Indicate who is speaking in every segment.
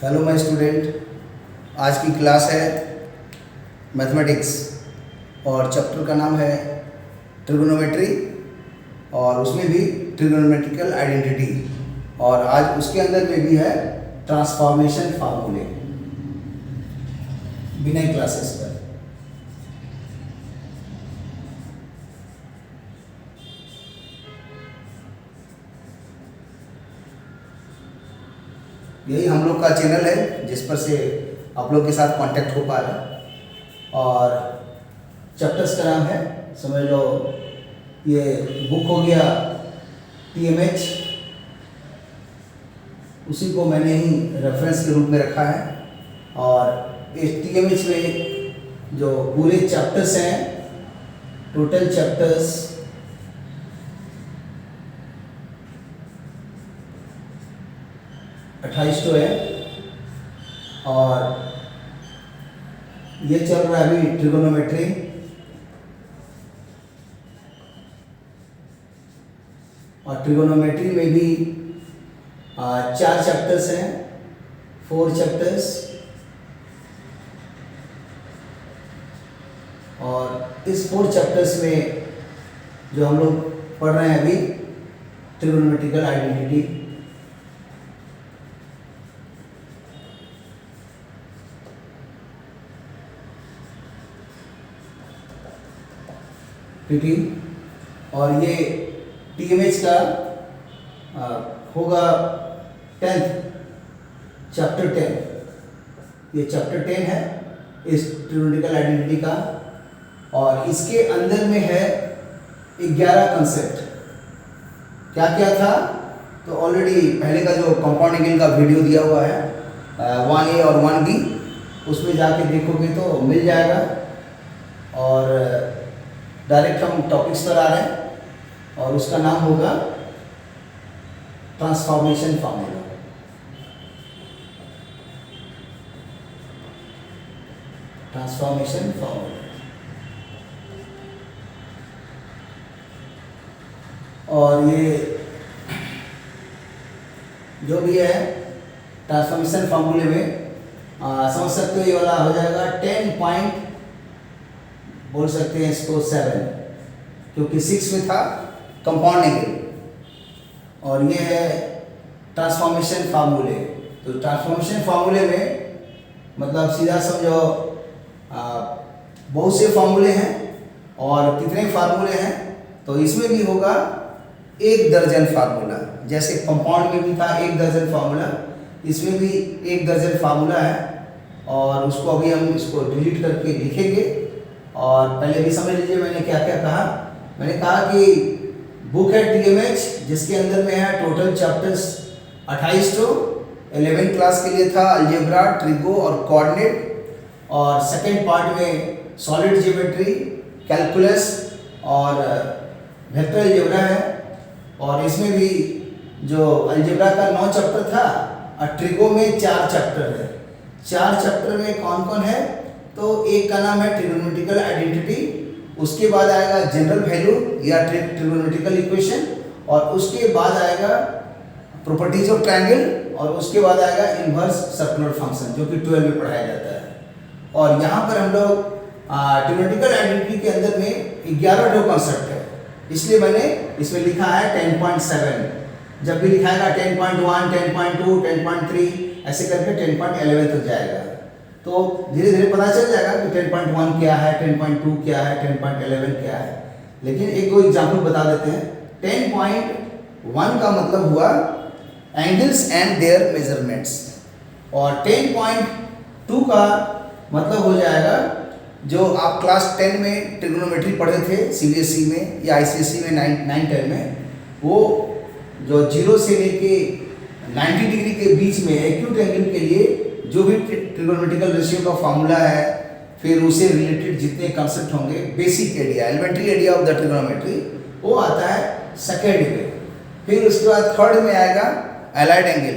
Speaker 1: Hello my student. आज की class है मैथमेटिक्स और चैप्टर का नाम है ट्रिगोनोमेट्री और उसमें भी ट्रिगोनोमेट्रिकल आइडेंटिटी और आज उसके अंदर में भी है ट्रांसफॉर्मेशन फार्मूले बिना क्लासेस पर। यही हम लोग का चैनल है जिस पर से आप लोग के साथ कांटेक्ट हो पा रहा है और चैप्टर्स का नाम है, समझ लो ये बुक हो गया TMH, उसी को मैंने ही रेफरेंस के रूप में रखा है और इस TMH में जो पूरे चैप्टर्स हैं, टोटल चैप्टर्स 28 तो है और ये चल रहा है अभी ट्रिगोनोमेट्री और ट्रिगोनोमेट्री में भी 4 चैप्टर्स हैं, 4 चैप्टर्स और इस 4 चैप्टर्स में जो हम लोग पढ़ रहे हैं अभी ट्रिगोनोमेट्रिकल आइडेंटिटी, और ये TMH का होगा 10th चैप्टर 10। ये चैप्टर 10 है इस ट्रिगोनोमेट्रिकल आइडेंटिटी का और इसके अंदर में है 11 कंसेप्ट। क्या क्या था तो ऑलरेडी पहले का जो कंपाउंड एंगल का वीडियो दिया हुआ है 1A और 1B, उसमें जाके देखोगे तो मिल जाएगा और डायरेक्ट हम टॉपिक्स पर आ रहे हैं और उसका नाम होगा ट्रांसफॉर्मेशन फार्मूला। ट्रांसफॉर्मेशन फार्मूला और ये जो भी है ट्रांसफॉर्मेशन फार्मूले में समझ सकते हो, ये वाला हो जाएगा 10 पॉइंट, बोल सकते हैं इसको 7, क्योंकि 6 में था कंपाउंड एंगल और ये है ट्रांसफॉर्मेशन फार्मूले। तो ट्रांसफॉर्मेशन फार्मूले में मतलब सीधा समझो बहुत से फार्मूले हैं और कितने फार्मूले हैं तो इसमें भी होगा 1 दर्जन फार्मूला। जैसे कंपाउंड में भी था 1 दर्जन फार्मूला, इसमें भी 1 दर्जन फार्मूला है और उसको अभी हम इसको डिलीट करके लिखेंगे। और पहले भी समझ लीजिए मैंने क्या क्या कहा। मैंने कहा कि बुक है TMH जिसके अंदर में है टोटल चैप्टर्स 28 तो 11 क्लास के लिए था अलजेब्रा, ट्रिगो और कोऑर्डिनेट और सेकंड पार्ट में सॉलिड ज्योमेट्री, कैलकुलस और वेक्टर अलजेब्रा है और इसमें भी जो अलजेब्रा का 9 चैप्टर था और ट्रिगो में 4 चैप्टर है। 4 चैप्टर में कौन कौन है तो एक का नाम है ट्रिगोनोमेट्रिकल आइडेंटिटी, उसके बाद आएगा जनरल वैल्यू या ट्रिगोनोमेट्रिकल इक्वेशन और उसके बाद आएगा प्रॉपर्टीज ऑफ ट्रायंगल और उसके बाद आएगा इनवर्स सर्कुलर फंक्शन जो कि 12 में पढ़ाया जाता है। और यहाँ पर हम लोग ट्रिगोनोमेट्रिकल आइडेंटिटी के अंदर में 11 जो कॉन्सेप्ट है, इसलिए मैंने इसमें लिखा है 10.7। जब भी लिखाएगा 10.1, 10.2, 10.3 ऐसे करके 10.11 तक जाएगा तो धीरे धीरे पता चल जाएगा कि 10.1 क्या है, 10.2 क्या है, 10.11 क्या है। लेकिन एक दो एग्जाम्पल बता देते हैं। 10.1 का मतलब हुआ एंगल्स एंड देयर मेजरमेंट्स और 10.2 का मतलब हो जाएगा जो आप क्लास 10 में ट्रिगोनोमेट्री पढ़े थे CBSE में या ICSE में 9-10 में, वो जो 0 से लेके 90 डिग्री के बीच में एक्यूट एंगल के लिए जो भी ट्रिगोनोमेट्रिकल रेशियो का फार्मूला है, फिर उसे रिलेटेड जितने कंसेप्ट होंगे, basic area, elementary area of the trigonometry, वो आता है सेकेंड में। फिर उसके बाद थर्ड में आएगा एलाइड एंगल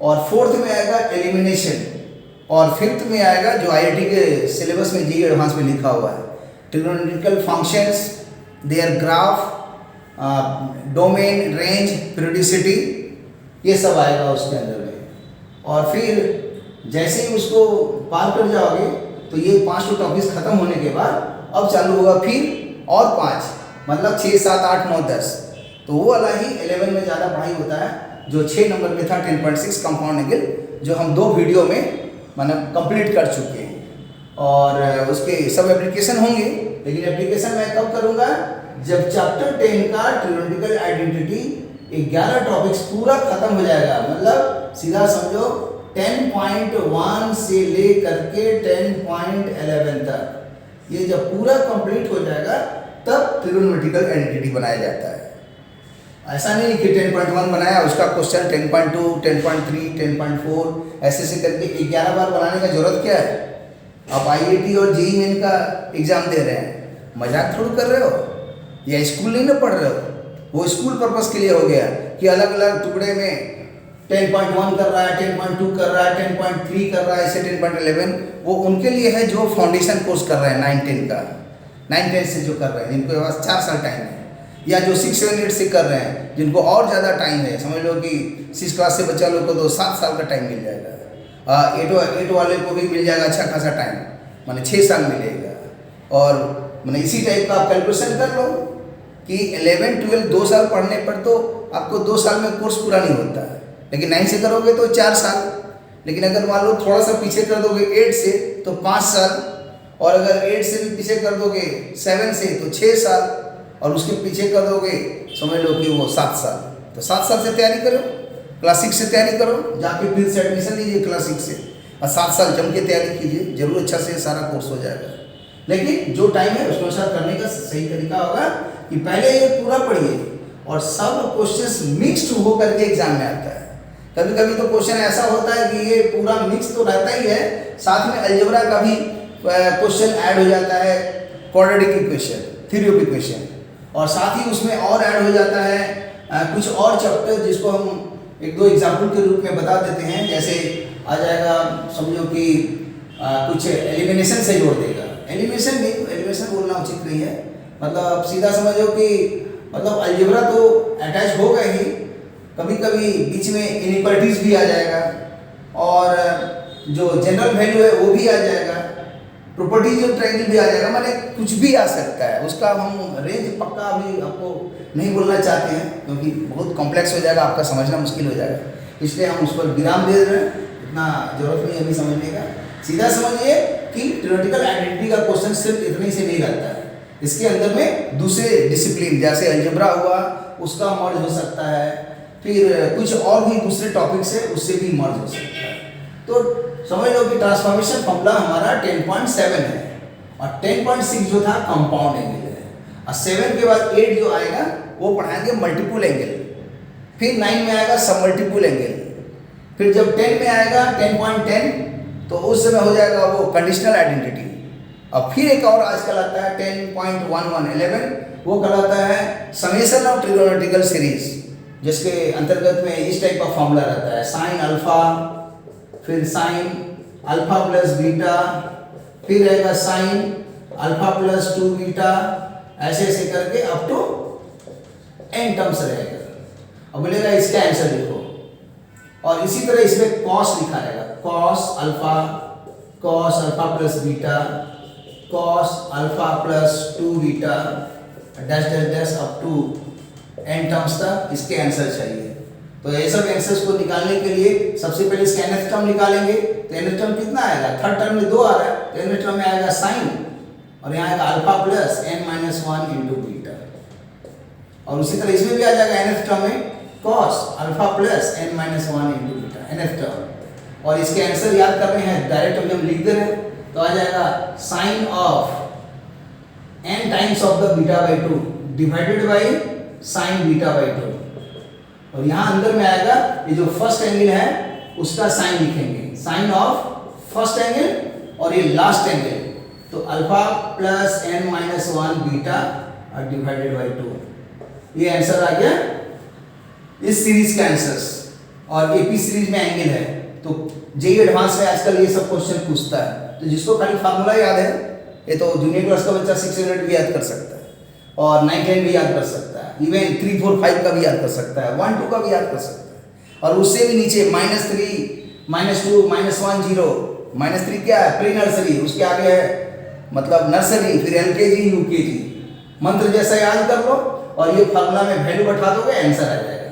Speaker 1: और फोर्थ में आएगा एलिमिनेशन और फिफ्थ में आएगा जो IIT के सिलेबस में JEE एडवांस में लिखा हुआ है trigonometrical functions, their graph, domain, range, periodicity, ये सब आएगा उसके अंदर में। और फिर जैसे ही उसको पार कर जाओगे तो ये 5 टॉपिक्स खत्म होने के बाद अब चालू होगा फिर और 5, मतलब 6, 7, 8, 9, 10। तो वो वाला ही 11 में ज़्यादा पढ़ाई होता है, जो 6 नंबर में था 10.6 कंपाउंड एंगल, जो हम 2 वीडियो में मतलब कंप्लीट कर चुके हैं। और उसके सब एप्लीकेशन होंगे, लेकिन एप्लीकेशन मैं कब करूँगा, जब चैप्टर 10 का ट्रिग्नोमेट्रिकल आइडेंटिटी 11 टॉपिक्स पूरा खत्म हो जाएगा। मतलब सीधा समझो 10.1 से ले करके 10.11 तक, ये जब पूरा कंप्लीट हो जाएगा तब ट्रिग्नोमेट्रिकल आइडेंटिटी बनाया जाता है। ऐसा नहीं कि 10.1 बनाया उसका क्वेश्चन 10.2, 10.3, 10.4 ऐसे करके 11 बार बनाने का जरूरत क्या है। आप IIT और JEE मेन का एग्जाम दे रहे हैं, मजाक थोड़ा कर रहे हो, या स्कूल नहीं ना पढ़ रहे हो। वो स्कूल पर्पस के लिए हो गया कि अलग अलग टुकड़े में 10.1 कर रहा है, 10.2 कर रहा है, 10.3 कर रहा है, ऐसे 10.11 वो उनके लिए है जो फाउंडेशन कोर्स कर रहे हैं 9-10 का, 9-10 से जो कर रहे हैं, जिनके पास 4 साल टाइम है, या जो 6-7-8 से कर रहे हैं जिनको और ज़्यादा टाइम है। समझ लो कि 6 क्लास से बच्चा लोग को तो 7 साल का टाइम मिल जाएगा। 8 वाले को भी मिल जाएगा अच्छा खासा टाइम, माने 6 साल मिलेगा। और मैंने इसी टाइप का आप कैलकुलेशन कर लो कि 11-12 2 साल पढ़ने पर तो आपको 2 साल में कोर्स पूरा नहीं होता है, लेकिन 9 से करोगे तो 4 साल, लेकिन अगर मान लो थोड़ा सा पीछे कर दोगे 8 से तो 5 साल, और अगर 8 से भी पीछे कर दोगे 7 से तो 6 साल, और उसके पीछे कर दोगे समझ लो कि वो 7 साल। तो 7 साल से तैयारी करो, क्लास 6 से तैयारी करो, जाके फिर से एडमिशन लीजिए क्लास 6 से, और 7 साल जम के तैयारी कीजिए, जरूर अच्छा से सारा कोर्स हो जाएगा। लेकिन जो टाइम है उसके अनुसार करने का सही तरीका होगा कि पहले ये पूरा पढ़िए, और सब क्वेश्चंस मिक्स्ड होकर के एग्जाम में आता है। कभी कभी तो क्वेश्चन ऐसा होता है कि ये पूरा मिक्स तो रहता ही है, साथ में अलजेब्रा का भी क्वेश्चन ऐड हो जाता है, quadratic equation, theory of equation, और साथ ही उसमें और ऐड हो जाता है कुछ और चैप्टर जिसको हम 1-2 एग्जाम्पल के रूप में बता देते हैं। जैसे आ जाएगा समझो कि कुछ एलिमिनेशन से जोड़ देगा, एलिमिनेशन नहीं, एलिमिनेशन बोलना उचित नहीं है, मतलब सीधा समझो कि मतलब अलजेब्रा तो अटैच होगा ही, कभी कभी बीच में इनइक्वालिटीज भी आ जाएगा, और जो जनरल वैल्यू है वो भी आ जाएगा, प्रॉपर्टीज ऑफ ट्रायंगल भी आ जाएगा, माने कुछ भी आ सकता है। उसका हम रेंज पक्का अभी आपको नहीं बोलना चाहते हैं क्योंकि बहुत कॉम्प्लेक्स हो जाएगा, आपका समझना मुश्किल हो जाएगा, इसलिए हम उस पर विराम दे रहे हैं, इतना जरूरत नहीं अभी समझने का। सीधा समझिए कि थ्योरेटिकल आइडेंटिटी का क्वेश्चन सिर्फ इतने से नहीं रहता है, इसके अंदर में दूसरे डिसिप्लिन जैसे अलजेब्रा हुआ उसका मर्ज हो सकता है, फिर कुछ और भी दूसरे टॉपिक से उससे भी मर्ज हो सकता है। तो समझ लो कि ट्रांसफॉर्मेशन फॉर्मूला हमारा 10.7 है, और 10.6 जो था कंपाउंड एंगल है, और 7 के बाद 8 जो आएगा वो पढ़ाएंगे मल्टीपल एंगल, फिर 9 में आएगा सब मल्टीपल एंगल, फिर जब 10 में आएगा 10.10 तो उस समय हो जाएगा वो कंडीशनल आइडेंटिटी, और फिर एक और आजकल आता है 10.11 वो कहलाता है समेशन ऑफ ट्रिग्नोमेट्रिकल सीरीज, जिसके अंतर्गत में इस टाइप का फॉर्मूला रहता है साइन अल्फा, फिर साइन अल्फा प्लस बीटा, फिर रहेगा साइन अल्फा प्लस 2 बीटा, ऐसे ऐसे करके अप टू n टर्म्स रहेगा। अब बोलेगा इसका आंसर लिखो, और इसी तरह इसमें कॉस लिखा रहेगा, cos alpha plus beta, cos alpha plus 2 beta, dash dash dash up to n terms तक इसके आंसर चाहिए। तो ये सब आंसर्स को निकालने के लिए सबसे पहले इसका nth टर्म निकालेंगे, तो nth टर्म कितना आएगा, थर्ड टर्म में 2 आ रहा है, तो nth टर्म में आएगा साइन, और यहाँ आएगा alpha plus n-1 into beta, और उसी तरह इसमें भी आ जाएगा nth टर्म में cos alpha plus n-1 into beta, nth term, और इसके आंसर याद कर रहे हैं डायरेक्ट अभी हम लिख दे रहे हैं, तो आ जाएगा sine of n times of the beta by 2 divided by sine beta by 2, और यहाँ अंदर में आएगा ये जो फर्स्ट एंगल है उसका साइन लिखेंगे, साइन ऑफ फर्स्ट एंगल और ये लास्ट एंगल, तो अल्फा प्लस n-1 बीटा और डिवाइडेड बाई 2, ये आंसर आ गया इस सीरीज का आंसर्स। और एपी सीरीज में एंगल है, तो जेईई एडवांस में आजकल ये सब क्वेश्चन पूछता है, तो जिसको खाली फार्मूला याद है ये तो जूनियर क्लास का बच्चा 600 भी याद कर सकता है, और 9-10 भी याद कर सकता है, इवन 3-4-5 का भी याद कर सकता है, 1-2 का भी याद कर सकता है, और उससे भी नीचे -3 -2 -1 0, -3 क्या है, प्री नर्सरी, उसके आगे है मतलब नर्सरी, फिर LKG UKG। मंत्र जैसा याद कर लो और ये फार्मूला में वैल्यू बैठा दोगे, आंसर आ जाएगा।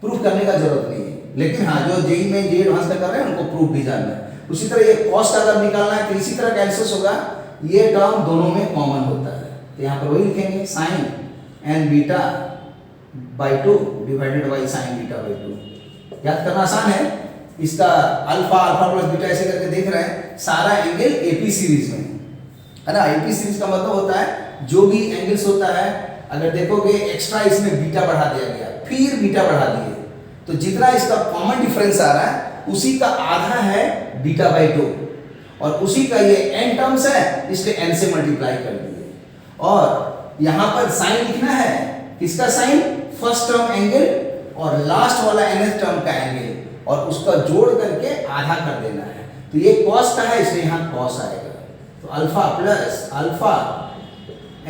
Speaker 1: प्रूफ करने का जरूरत नहीं है, लेकिन हाँ जो जेई में जे एडवांस में कर रहे हैं उनको प्रूफ भी जानना है। उसी तरह ये कॉस्ट अगर निकालना है तो इसी तरह का आंसर होगा, ये टर्म दोनों में कॉमन होता है, तो यहाँ पर वही लिखेंगे sine n beta by 2 divided by sine beta by 2। याद करना आसान है। इसका अल्फा अल्फा प्लस बीटा ऐसे करके देख रहे हैं, सारा एंगल एपी सीरीज में है ना। एपी सीरीज का मतलब होता है जो भी एंगल्स होता है, अगर देखोगे एक्स्ट्रा इसमें बीटा बढ़ा दिया गया, फिर बीटा बढ़ा दिए, तो जितना इसका कॉमन डिफरेंस आ रहा है उसी का आधा है बीटा बाई 2, और उसी का ये n टर्म्स है, इसलिए n से मल्टीप्लाई कर दिए। और यहाँ पर साइन लिखना है, किसका साइन, फर्स्ट टर्म एंगल और लास्ट वाला nth टर्म का एंगल, और उसका जोड़ करके आधा कर देना है। तो ये कॉस का है, इसलिए यहाँ कॉस आएगा। तो alpha plus alpha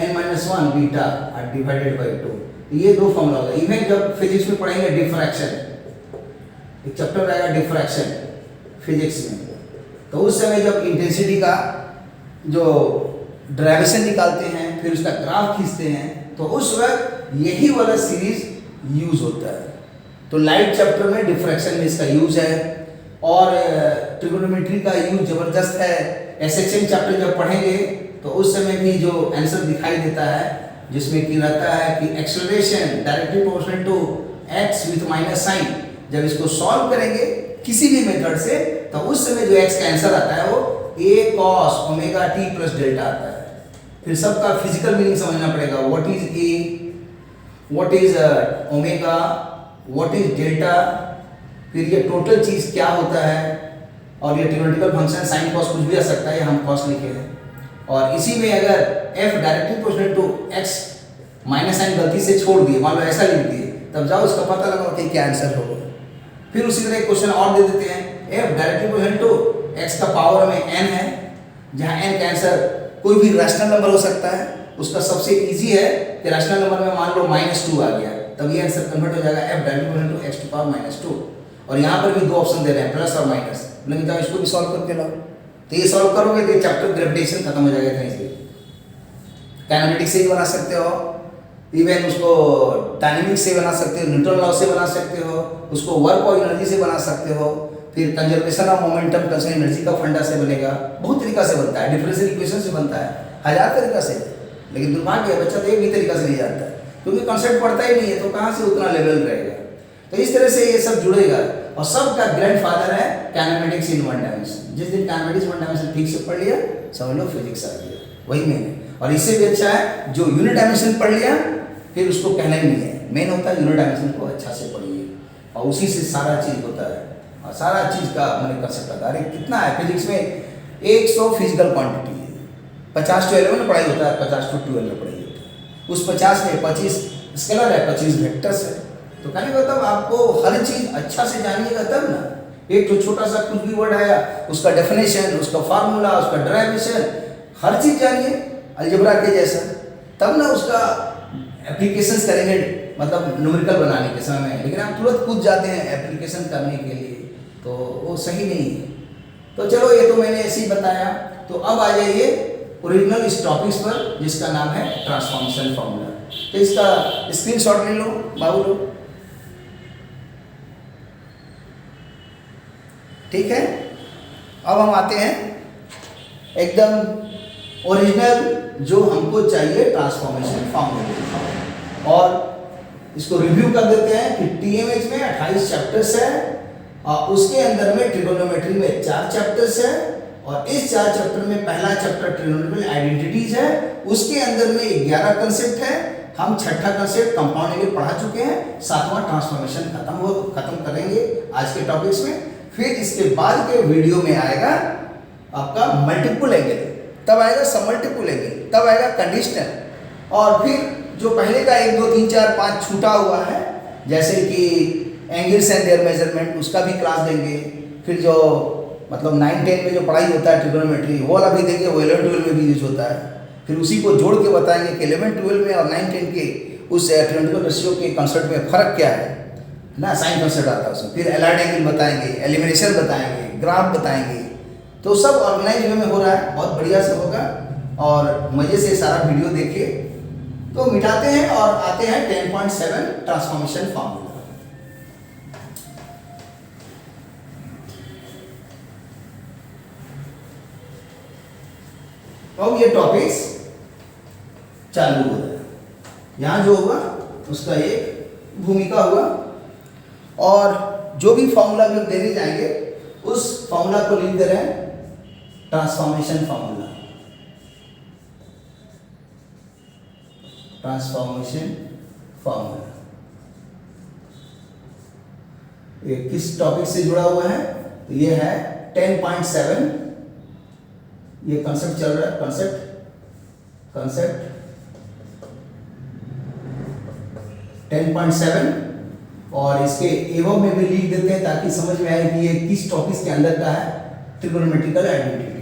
Speaker 1: n-1 beta divided by 2, ये दो फॉर्मूला होगा। इवन जब फिजिक्स में पढ़ेंगे डिफ्रैक्शन, एक चैप्टर आएगा डिफ्रैक्शन फिजिक्स में, तो उस समय जब इंटेंसिटी का जो डेरिवेशन निकालते हैं, फिर उसका ग्राफ खींचते हैं, तो उस वक्त यही वाला सीरीज यूज होता है। तो लाइट चैप्टर में डिफ्रैक्शन में इसका यूज है, और ट्रिगोनोमेट्री का यूज जबरदस्त है। एसएचएम चैप्टर जब पढ़ेंगे तो उस समय भी जो आंसर दिखाई देता है, जिसमें कि रहता है कि acceleration directly proportional to x with minus sign, जब इसको सॉल्व करेंगे किसी भी मेथड से, तो उस समय जो एक्स का आंसर आता है वो a cos omega t plus delta आता है। फिर सबका फिजिकल मीनिंग समझना पड़ेगा, what is a, what is omega, what is delta, फिर ये टोटल चीज क्या होता है, और ये ट्रिग्नोमेट्रिकल फंक्शन साइन कॉस कुछ भी आ सकता है, हम कॉस लिखे हैं। और इसी में अगर f directly proportional to x minus sign गलती से छोड़ दिए, मान लो ऐसा लिख दिए, तब जाओ इसका पता लगाओ कि क्या आंसर होगा। फिर उसी तरह एक क्वेश्चन और दे देते हैं, f directly proportional to x का पावर में n है, जहाँ n का आंसर कोई भी रैशनल नंबर हो सकता है। उसका सबसे इजी है कि रैशनल नंबर में मान लो -2 आ गया, तब ये आंसर कन्वर्ट हो जाएगा f directly proportional to x to power -2। और यहाँ पर भी दो ऑप्शन दे रहे हैं, प्लस और माइनस, लेकिन जाओ इसको भी सॉल्व करके लाओ। तो ये सॉल्व करोगे तो चैप्टर ग्रेविटेशन खत्म हो जाएगा कहीं से। काइनेमेटिक्स से भी बना सकते हो, इवन उसको डायनेमिक्स से बना सकते हो, न्यूटन लॉ से बना सकते हो, उसको वर्क और एनर्जी से बना सकते हो, फिर conservation of momentum concern energy का फंडा से बनेगा। बहुत तरीका से बनता है, डिफरेंशियल इक्वेशन से बनता है, 1000 तरीका से। लेकिन दुर्भाग्य है बच्चा तो एक भी तरीका से नहीं जानता, क्योंकि कॉन्सेप्ट पढ़ता ही नहीं है, तो कहाँ से उतना लेवल रहेगा। तो इस तरह से ये सब जुड़ेगा, और सबका ग्रैंडफादर है काइनेमेटिक्स इन वन डायमेंशन। जिस दिन काइनेमेटिक्स वन डायमेंशन ठीक से पढ़ लिया, समझ लो फिजिक्स आ गया, वही मेन है। और इससे भी अच्छा है जो यूनिट डायमेंशन पढ़ लिया, फिर उसको कहना ही नहीं है, मेन होता है यूनिट डायमेंशन को अच्छा से पढ़िए, और उसी से सारा चीज़ होता है, और सारा चीज़ का मैंने कंसेप्ट आता है। अरे कितना है फिजिक्स में, 100 फिजिकल क्वांटिटी है, 50 to 11 में पढ़ाई होता है, 50 to 12 में पढ़ाई होता है। उस 50 में 25 स्केलर है, 25 वेक्टर्स है। तो कहने का मतलब आपको हर चीज़ अच्छा से जानिएगा तब ना। एक तो छोटा सा कुछ भी वर्ड आया, उसका डेफिनेशन, उसका फार्मूला, उसका डेरिवेशन, हर चीज़ जानिए अलजेब्रा के जैसा, तब ना उसका एप्लीकेशंस करेंगे, मतलब न्यूमेरिकल बनाने के समय में। लेकिन आप तुरंत कूद जाते हैं एप्लीकेशन करने के लिए, तो वो सही नहीं है। तो चलो ये तो मैंने ऐसे ही बताया। तो अब आ जाइए ओरिजिनल इस टॉपिक्स पर, जिसका नाम है ट्रांसफॉर्मेशन फार्मूला। तो इसका स्क्रीनशॉट ले लो बाबू लोग, ठीक है। अब हम आते हैं एकदम ओरिजिनल जो हमको चाहिए ट्रांसफॉर्मेशन फार्मूला, और इसको रिव्यू कर देते हैं कि टीएमएच में 28 चैप्टर्स है, और उसके अंदर में ट्रिगोनोमेट्री में 4 चैप्टर्स है, और इस 4 चैप्टर में पहला चैप्टर ट्रिगोनोमेट्रिकल आइडेंटिटीज है, उसके अंदर में 11 कंसेप्ट है। हम छठा कंसेप्ट कंपाउंड एंगल पढ़ा चुके हैं, 7वां ट्रांसफॉर्मेशन खत्म करेंगे आज के टॉपिक्स में। फिर इसके बाद के वीडियो में आएगा आपका मल्टीपल एंगल, तब आएगा सबमल्टीपल एंगल, तब आएगा कंडीशनल, और फिर जो पहले का 1 2 3 4 5 छूटा हुआ है, जैसे कि एंगल्स एंड देयर मेजरमेंट, उसका भी क्लास देंगे। फिर जो मतलब 9 10 में जो पढ़ाई होता है ट्रिगोनोमेट्री, वो वाला भी देंगे, वो 11 12 में भी यूज होता है। फिर उसी को जोड़ के बताएंगे कि 11 12 में और 9 10 के उस ट्रिगोनोमेट्रिकल रेशियो के कंसेप्ट में फ़र्क क्या है। ना, साइन कॉन्सेप्ट आता है उसमें। फिर एलाइड एंगल बताएंगे, एलिमिनेशन बताएंगे, ग्राफ बताएंगे। तो सब ऑर्गेनाइज वे में हो रहा है, बहुत बढ़िया से होगा। और मज़े से सारा वीडियो देखिए। तो मिटाते हैं और आते हैं 10.7 ट्रांसफॉर्मेशन फार्मूला। अब ये टॉपिक्स चालू हो रहा है। यहाँ जो होगा उसका एक भूमिका हुआ, और जो भी फॉर्मूला भी हम देने जाएंगे उस फॉर्मूला को लिख दे रहे हैं ट्रांसफॉर्मेशन फार्मूला। ट्रांसफॉर्मेशन फार्मूला ये किस टॉपिक से जुड़ा हुआ है? तो ये है 10.7। ये कॉन्सेप्ट चल रहा है, कॉन्सेप्ट 10.7, और इसके एवं में भी लिख देते हैं ताकि समझ में आए कि ये किस टॉपिक के अंदर का है। Trigonometrical identity.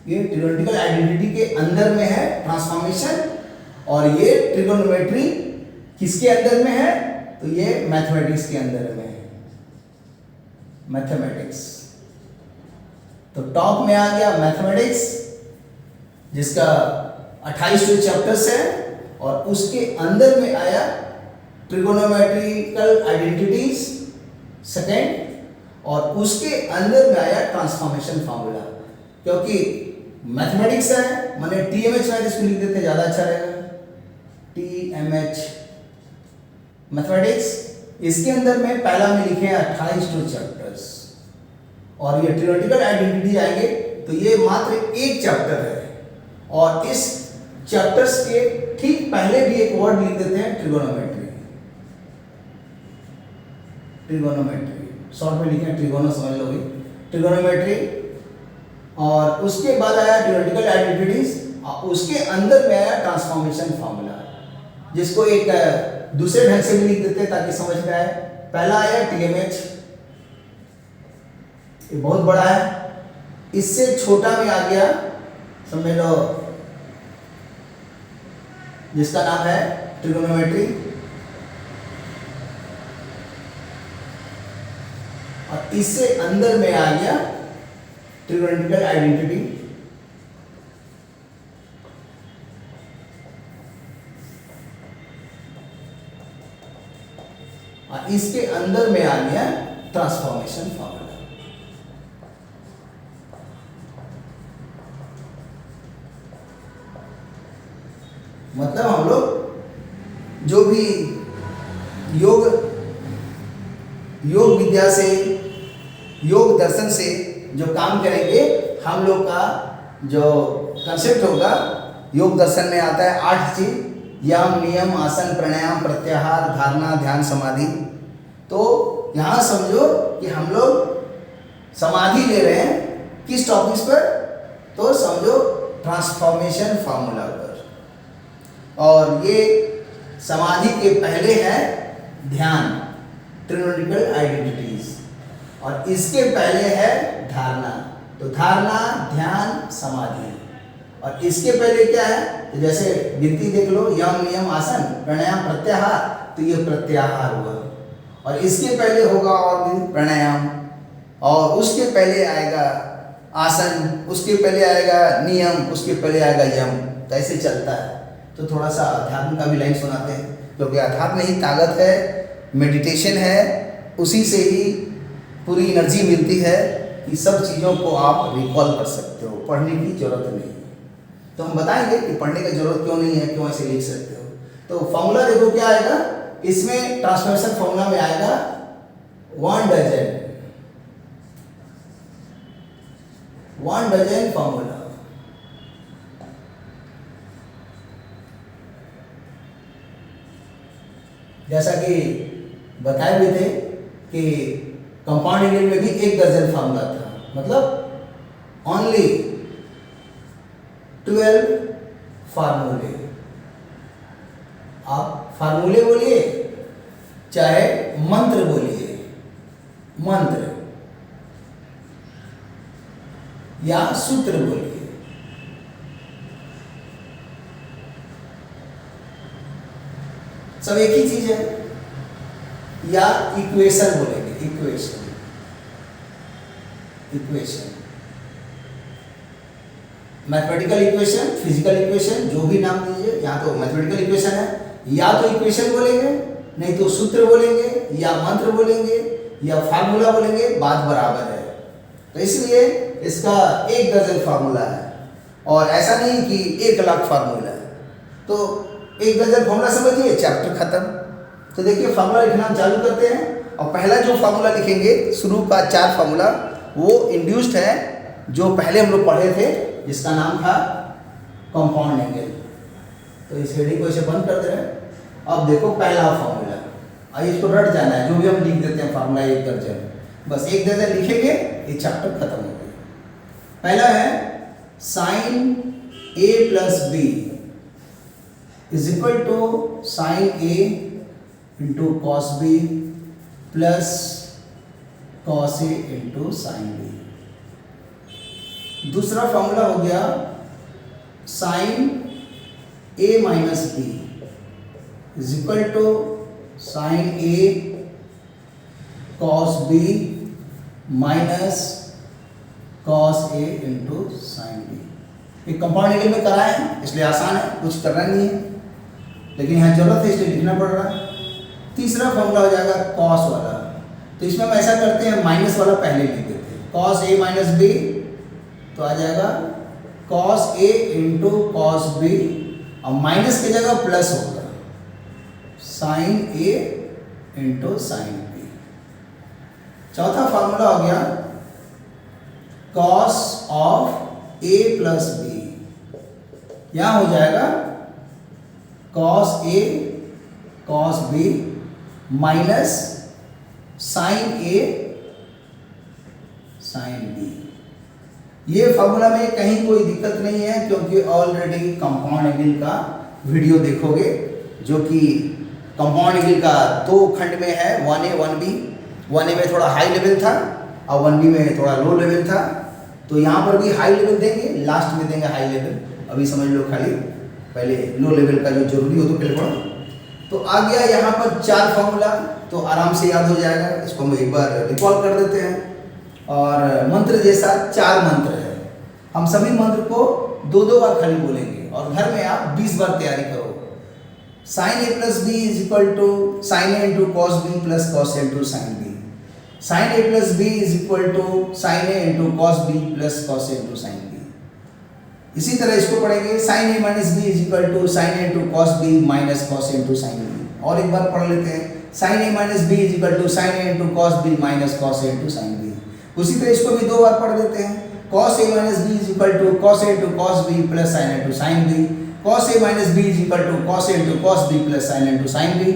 Speaker 1: ये ट्रिगोनोमेट्रिकल आइडेंटिटी के अंदर में है ट्रांसफॉर्मेशन, और ये ट्रिगोनोमेट्री किसके अंदर में है? तो ये मैथमेटिक्स के अंदर में है, मैथमेटिक्स। तो टॉप में आ गया मैथमेटिक्स, जिसका 28 चैप्टर्स है, और उसके अंदर में आया ट्रिगोनोमेट्रिकल आइडेंटिटीज सेकेंड, और उसके अंदर में आया ट्रांसफॉर्मेशन फार्मूला। क्योंकि मैथमेटिक्स है, माने टीएमएच है, इसको लिख देते ज़्यादा अच्छा रहेगा। टीएमएच मैथमेटिक्स, इसके अंदर में पहला में लिखे हैं 28 चैप्टर्स, और ये ट्रिगोनोमेट्रिकल आइडेंटिटी आएंगे तो ये मात्र एक चैप्टर है, और इस चैप्टर्स के ठीक पहले भी एक वर्ड लिख देते हैं ट्रिगोनोमेट्री। ट्रिगोनोमेट्री शॉर्ट में लिखे ट्रिगोनो, समझ लोगे, ट्रिगोनोमेट्री। और उसके बाद आया ट्रिगोनोमेट्रिकल आइडेंटिटीज, उसके अंदर में आया ट्रांसफॉर्मेशन फार्मूला, जिसको एक दूसरे ढंग से भी लिख देते हैं ताकि समझ में आए। पहला आया टीएमएच, ये बहुत बड़ा है। इससे छोटा में आ गया, समझ लो, जिसका नाम है ट्रिगोनोमेट्री, और इससे अंदर में आ गया ट्रिगोनोमेट्रिकल आइडेंटिटी, और इसके अंदर में आ गया ट्रांसफॉर्मेशन फार्मूला। मतलब हम लोग जो भी योग विद्या से, योग दर्शन से जो काम करेंगे, हम लोग का जो कंसेप्ट होगा, योग दर्शन में आता है 8 चीज: यम, नियम, आसन, प्राणायाम, प्रत्याहार, धारणा, ध्यान, समाधि। तो यहाँ समझो कि हम लोग समाधि ले रहे हैं किस टॉपिक्स पर? तो समझो ट्रांसफॉर्मेशन फार्मूला पर। और ये समाधि के पहले है ध्यान, ट्रिगोनोमेट्रिकल आइडेंटिटीज, और इसके पहले है धारणा। तो धारणा, ध्यान, समाधि, और इसके पहले क्या है? तो जैसे गिनती देख लो, यम, नियम, आसन, प्राणायाम, प्रत्याहार, तो ये प्रत्याहार हुआ। और इसके पहले होगा और भी प्राणायाम, और उसके पहले आएगा आसन, उसके पहले आएगा नियम, उसके पहले आएगा यम। तो ऐसे चलता है। तो थोड़ा सा अध्यात्म का भी लाइन सुनाते हैं, क्योंकि अध्यात्म ही ताकत है, मेडिटेशन है, उसी से ही पूरी एनर्जी मिलती है कि सब चीज़ों को आप रिकॉल कर सकते हो, पढ़ने की जरूरत नहीं। तो हम बताएंगे कि पढ़ने की जरूरत क्यों नहीं है, क्यों ऐसे लिख सकते हो। तो फॉर्मूला देखो क्या आएगा इसमें, ट्रांसफॉर्मेशन फॉर्मूला में आएगा 1 डजन फॉर्मूला। जैसा कि बताए भी थे कि कंपाउंड इंग्रेडिएंट में भी 1 दर्जन फार्मूला था, मतलब ओनली 12 फार्मूले। आप फार्मूले बोलिए चाहे मंत्र बोलिए, मंत्र या सूत्र बोलिए, सब एक ही चीज है, या इक्वेशन बोलेंगे, equation, equation, mathematical equation, physical equation, जो भी नाम दीजिए, या तो मैथमेटिकल इक्वेशन है, या तो इक्वेशन बोलेंगे, नहीं तो सूत्र बोलेंगे, या मंत्र बोलेंगे, या फार्मूला बोलेंगे, बात बराबर है। तो इसलिए इसका 1 दर्जन फार्मूला है, और ऐसा नहीं कि 1 लाख फार्मूला है। तो 1 दर्जन फार्मूला समझिए, चैप्टर खत्म। तो देखिए फार्मूला लिखना हम चालू करते हैं, और पहला जो फार्मूला लिखेंगे, शुरू का 4 फार्मूला, वो इंड्यूस्ड है, जो पहले हम लोग पढ़े थे, जिसका नाम था कंपाउंड एंगल। तो इस हेडिंग को इसे बंद कर दे रहे हैं। अब देखो पहला फार्मूला, और इसको रट जाना है, जो भी हम लिख देते हैं फार्मूला 1 दर्जन, बस 1 दर्जन लिखेंगे, ये चैप्टर खत्म हो गया। पहला है sine a plus b is equal to sine a into cos b plus cos a into sine b. दूसरा फॉर्मूला हो गया sine a minus b is equal to sine a cos b minus cos a into sine b। ये compound angle में कराए हैं, इसलिए आसान है, कुछ करना नहीं है, लेकिन यहाँ जरूरत है इसलिए लिखना पड़ रहा है। तीसरा फॉर्मूला हो जाएगा कॉस वाला। तो इसमें हम ऐसा करते हैं, माइनस वाला पहले लिख देते हैं, कॉस a माइनस बी, तो आ जाएगा cos a into cos b, और माइनस की जगह प्लस होगा sine a into sine b। चौथा फॉर्मूला हो गया cos of a plus b, यहां हो जाएगा cos a cos b minus sine a sine b। ये फार्मूला में कहीं कोई दिक्कत नहीं है, क्योंकि ऑलरेडी कंपाउंड एंगल का वीडियो देखोगे, जो कि कंपाउंड एंगल का 2 खंड में है, 1A 1B। 1A में थोड़ा हाई लेवल था और 1B में थोड़ा लो लेवल था। तो यहाँ पर भी हाई लेवल देंगे, लास्ट में देंगे हाई लेवल। अभी समझ लो, खाली पहले लो लेवल का जो जरूरी हो तो पहले पढ़ो। तो आ गया यहाँ पर 4 फार्मूला, तो आराम से याद हो जाएगा। इसको हम एक बार रिकॉल कर देते हैं, और मंत्र जैसा 4 मंत्र है। हम सभी मंत्र को 2-2 बार खाली बोलेंगे, और घर में आप 20 बार तैयारी करो। Sine a plus b is equal to sine a into cos b plus cos a into sine b. Sine a plus b is equal to sine a into cos b plus cos a into sine b. इसी तरह इसको पढ़ेंगे, sine a minus b is equal to sine a into cos b minus cos a into sine b. और एक बार पढ़ लेते हैं, sine a minus b is equal to sine a into cos b minus cos a into sine b. उसी तरह इसको भी 2 बार पढ़ देते हैं, cos a minus b is equal to cos a into cos b plus sine a into sine b. cos a minus b is equal to cos a into cos b plus sine a into sine b.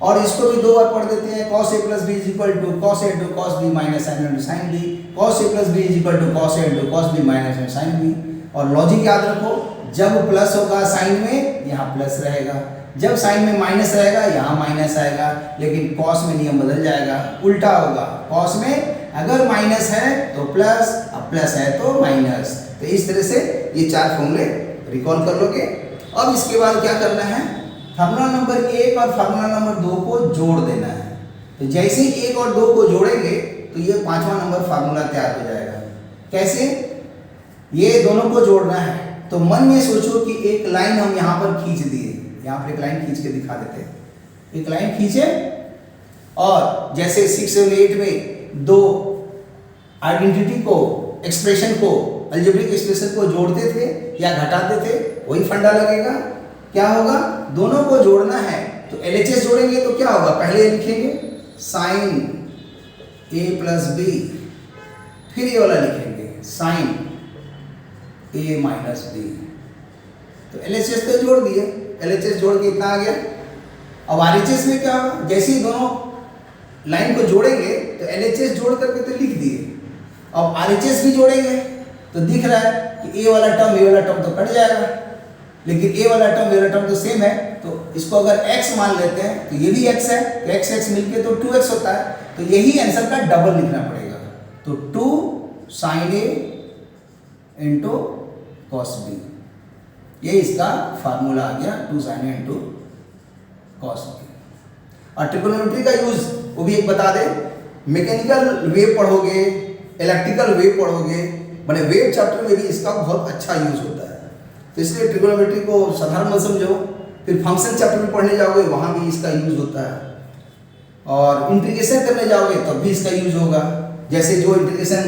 Speaker 1: और इसको भी 2 बार पढ़ देते हैं, cos a plus b is equal to cos a into cos b minus sine a into sine b. cos a plus b is equal to cos a into cos b minus sine b. और logic याद रखो, जब plus होगा sign में, यहाँ plus रहेगा, जब sign में माइनस रहेगा, यहाँ माइनस आएगा। लेकिन कॉस में नियम बदल जाएगा, उल्टा होगा। कॉस में अगर माइनस है तो प्लस, अब प्लस है तो माइनस। तो इस तरह से ये 4 फॉर्मूले रिकॉल कर लोगे। अब इसके बाद क्या करना है, फार्मूला नंबर 1 और फार्मूला नंबर 2 को जोड़ देना है। तो जैसे ही 1 और 2 को जोड़ेंगे तो ये 5वां नंबर फार्मूला तैयार हो जाएगा। कैसे? ये दोनों को जोड़ना है, तो मन में सोचो कि एक लाइन हम यहाँ पर खींच दिए, यहाँ पर एक लाइन खींच के दिखा देते हैं। एक लाइन खींचे, और जैसे 6, 7, 8 में 2 आइडेंटिटी को, एक्सप्रेशन को, अलजेब्रिक एक्सप्रेशन को जोड़ते थे या घटाते थे, वही फंडा लगेगा। क्या होगा, दोनों को जोड़ना है तो LHS जोड़ेंगे तो क्या होगा, पहले लिखेंगे साइन a प्लस बी, फिर ये वाला लिखेंगे साइन a माइनस बी। तो LHS तो जोड़ दिए, LHS जोड़ के इतना आ गया। अब RHS में क्या होगा, जैसे ही दोनों लाइन को जोड़ेंगे तो LHS जोड़ करके तो लिख दिए। अब RHS भी जोड़ेंगे तो दिख रहा है कि A वाला टर्म तो कट जाएगा, लेकिन A वाला टर्म तो सेम है। तो इसको अगर x मान लेते हैं तो ये भी x है, तो x मिलके तो 2x होता है। तो यही आंसर का डबल लिखना पड़ेगा। तो 2 sine A into cos B, ये इसका फार्मूला आ गया, 2 sine A into cos b. और ट्रिग्नोमेट्री का यूज वो भी एक बता दे, मैकेनिकल वेव पढ़ोगे, इलेक्ट्रिकल वेव पढ़ोगे, मैंने वेव चैप्टर में भी इसका बहुत अच्छा यूज होता है। तो इसलिए ट्रिग्नोमेट्री को साधारण मत समझो, फिर फंक्शन चैप्टर में पढ़ने जाओगे वहाँ भी इसका यूज होता है, और इंटीग्रेशन करने जाओगे तब भी इसका यूज होगा। जैसे जो इंटीग्रेशन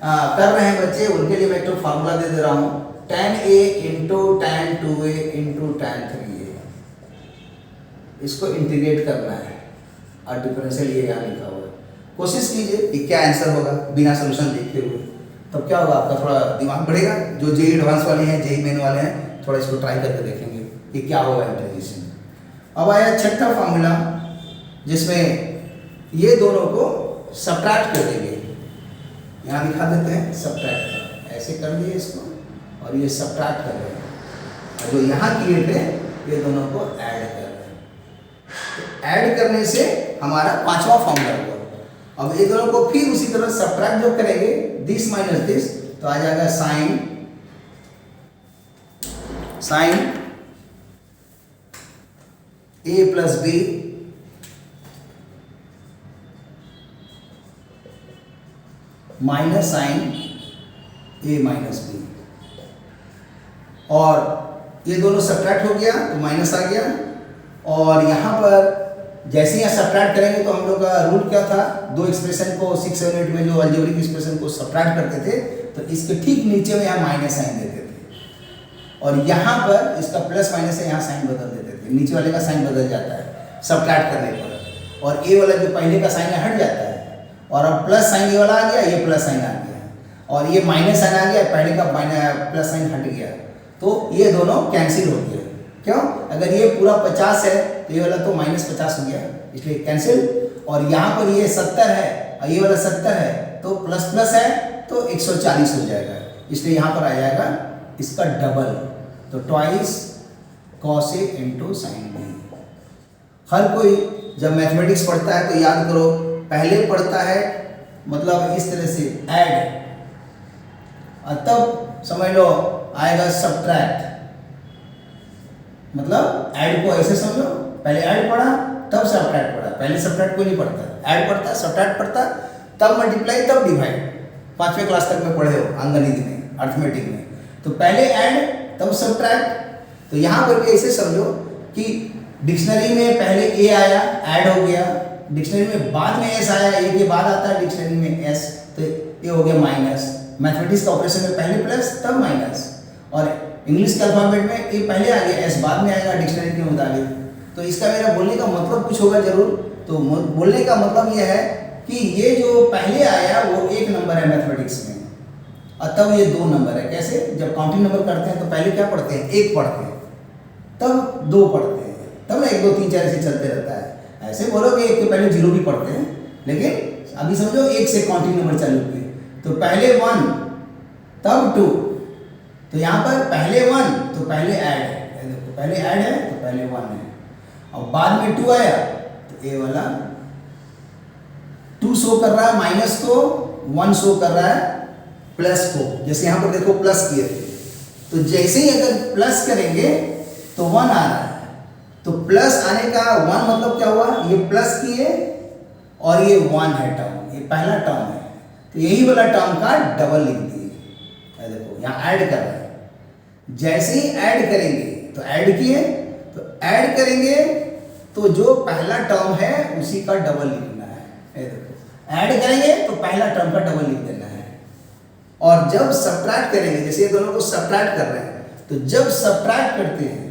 Speaker 1: कर रहे हैं बच्चे उनके लिए मैं एक तो फार्मूला दे दे रहा हूँ, tan a into tan 2a into tan 3a, इसको इंटीग्रेट करना है और डिफरेंशियल ये यहाँ लिखा हुआ है। कोशिश कीजिए कि क्या आंसर होगा बिना सोल्यूशन देखते हुए, तब क्या होगा आपका थोड़ा दिमाग बढ़ेगा। जो जेई एडवांस वाले हैं, जेई मेन वाले हैं, थोड़ा इसको ट्राई करके देखेंगे कि क्या होगा इंटीग्रेशन। अब आया छठा फार्मूला जिसमें ये दोनों को सब्ट्रैक्ट कर देंगे, यहाँ दिखा देते हैं सब्ट्रैक्ट, ऐसे कर दिए इसको और ये सब्ट्रैक्ट कर रहे हैं, और जो यहाँ किए थे ये दोनों को ऐड कर रहे हैं। तो ऐड करने से हमारा पांचवा फार्मूला हुआ। अब ये दोनों को फिर उसी तरह सब्ट्रैक्ट जो करेंगे, दिस माइनस दिस, तो आ जाएगा साइन ए प्लस बी माइनस साइन ए माइनस बी, और ये दोनों सब्ट्रैक्ट हो गया तो माइनस आ गया। और यहाँ पर जैसे ही सब्ट्रैक्ट करेंगे तो हम लोग का रूल क्या था, दो एक्सप्रेशन को 6, 7, 8 में जो अलजेब्रिक एक्सप्रेशन को सब्ट्रैक्ट करते थे तो इसके ठीक नीचे में यहाँ माइनस साइन देते थे, और यहाँ पर इसका प्लस माइनस से यहाँ साइन बदल देते थे, नीचे वाले का साइन बदल जाता है सब्ट्रैक्ट करने पर, और ए वाला जो पहले का साइन हट जाता है, और अब प्लस साइन ये वाला आ गया, ये प्लस साइन आ गया, और ये माइनस साइन आ गया, पहले का प्लस साइन हट गया, तो ये दोनों कैंसिल हो गया। क्यों? अगर ये पूरा 50 है तो ये वाला तो -50 हो गया, इसलिए कैंसिल। और यहाँ पर ये 70 है और ये वाला 70 है, तो प्लस प्लस है तो 140 हो जाएगा, इसलिए यहाँ पर आ जाएगा इसका डबल, तो twice cos a into sine B. हर कोई जब मैथमेटिक्स पढ़ता है तो याद करो, पहले पढ़ता है मतलब इस तरह से ऐड, और तब समझ लो आएगा सब्ट्रैक्ट, मतलब ऐड को ऐसे समझो, पहले ऐड पढ़ा तब सब्ट्रैक्ट पढ़ा, पहले सब्ट्रैक्ट को नहीं पढ़ता, ऐड पढ़ता सब्ट्रैक्ट पढ़ता, तब मल्टीप्लाई तब डिवाइड, 5वीं क्लास तक में पढ़े हो अंकगणित में, अर्थमेटिक में। तो पहले ऐड तब सब्ट्रैक्ट। तो यहाँ पर भी ऐसे समझो कि डिक्शनरी में पहले ए आया, ऐड हो गया, डिक्शनरी में बाद में एस आया, ए के बाद आता है डिक्शनरी में एस, तो ये हो गया माइनस। मैथमेटिक्स का ऑपरेशन में पहले प्लस तब माइनस, और इंग्लिश के अल्फाबेट में ए पहले आ गया, एस बाद में आएगा डिक्शनरी के मुताबिक। तो इसका मेरा बोलने का मतलब कुछ होगा जरूर, तो बोलने का मतलब यह है कि ये जो पहले आया वो 1 नंबर है मैथमेटिक्स में, और तब ये 2 नंबर है। कैसे? जब काउंटिंग नंबर करते हैं तो पहले क्या पढ़ते हैं? 1 पढ़ते हैं, तब 2 पढ़ते हैं, तब 1 2 3 4 ऐसे चलते रहता है। ऐसे बोलोगे 1 के पहले 0 भी पढ़ते हैं, लेकिन अभी समझो 1 से काउंटिंग नंबर चालू किए, तो पहले 1 तब 2, तो यहाँ पर पहले 1 तो पहले ऐड है, देखो पहले ऐड है तो पहले 1 है, और बाद में 2 आया तो ये वाला 2 शो कर रहा है माइनस को, 1 शो कर रहा है प्लस को। जैसे यहाँ पर देखो प्लस किए थे, तो जैसे ही अगर प्लस करेंगे तो 1 आ रहा है, तो प्लस आने का 1 मतलब क्या हुआ, ये प्लस किए और ये 1 है टर्म, ये पहला टर्म है, तो यही वाला टर्म का डबल लिख दिए। देखो यहाँ ऐड कर रहा है, जैसे ही ऐड करेंगे तो ऐड किए, तो ऐड करेंगे तो जो पहला टर्म है उसी का डबल लिखना है। देखो ऐड करेंगे तो पहला टर्म का डबल लिख देना है, और जब सब्ट्रैक्ट करेंगे, जैसे ये दोनों को सब्ट्रैक्ट कर रहे हैं, तो जब सब्ट्रैक्ट करते हैं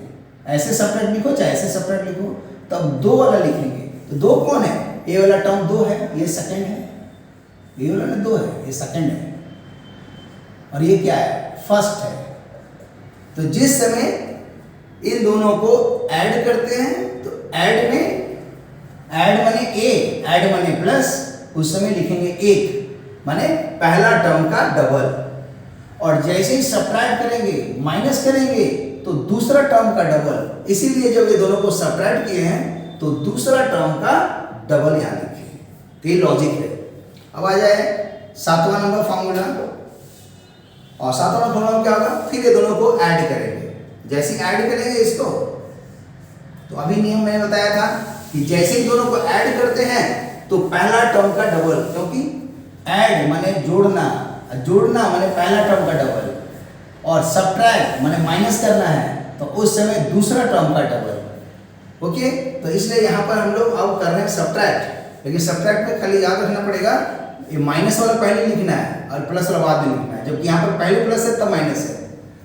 Speaker 1: ऐसे सब्ट्रैक्ट लिखो चाहे ऐसे सब्ट्रैक्ट लिखो, तब 2 वाला लिखेंगे। तो 2 कौन है? ये वाला टर्म 2 है, ये सेकंड है, ये वाला 2 है, ये सेकंड है, और ये क्या है? फर्स्ट है। तो जिस समय इन दोनों को ऐड करते हैं तो ऐड माने ए, ऐड माने प्लस, उस समय लिखेंगे 1 माने पहला टर्म का डबल, और जैसे ही सब्ट्रैक्ट करेंगे माइनस करेंगे तो दूसरा टर्म का डबल। इसीलिए जब ये दोनों को सब्ट्रैक्ट किए हैं तो दूसरा टर्म का डबल यहाँ लिखे, तो ये लॉजिक है। अब आ जाए 7वां नंबर फॉर्मूला, और 7वां फॉर्मूला क्या होगा? फिर ये दोनों को ऐड करेंगे, जैसे ऐड करेंगे इसको तो अभी नियम मैंने बताया था कि जैसे ही दोनों को ऐड करते हैं तो पहला टर्म का डबल, क्योंकि ऐड माने जोड़ना, जोड़ना माने पहला टर्म का डबल, और सब्ट्रैक्ट माने माइनस करना है तो उस समय दूसरा टर्म का डबल। ओके, तो इसलिए यहाँ पर हम लोग अब कर रहे हैं सब्ट्रैक्ट, लेकिन सब्ट्रैक्ट में खाली याद रखना पड़ेगा ये माइनस वाला पहले लिखना है और प्लस वाला बाद में लिखना है, जबकि यहाँ पर पहले प्लस है तब माइनस है।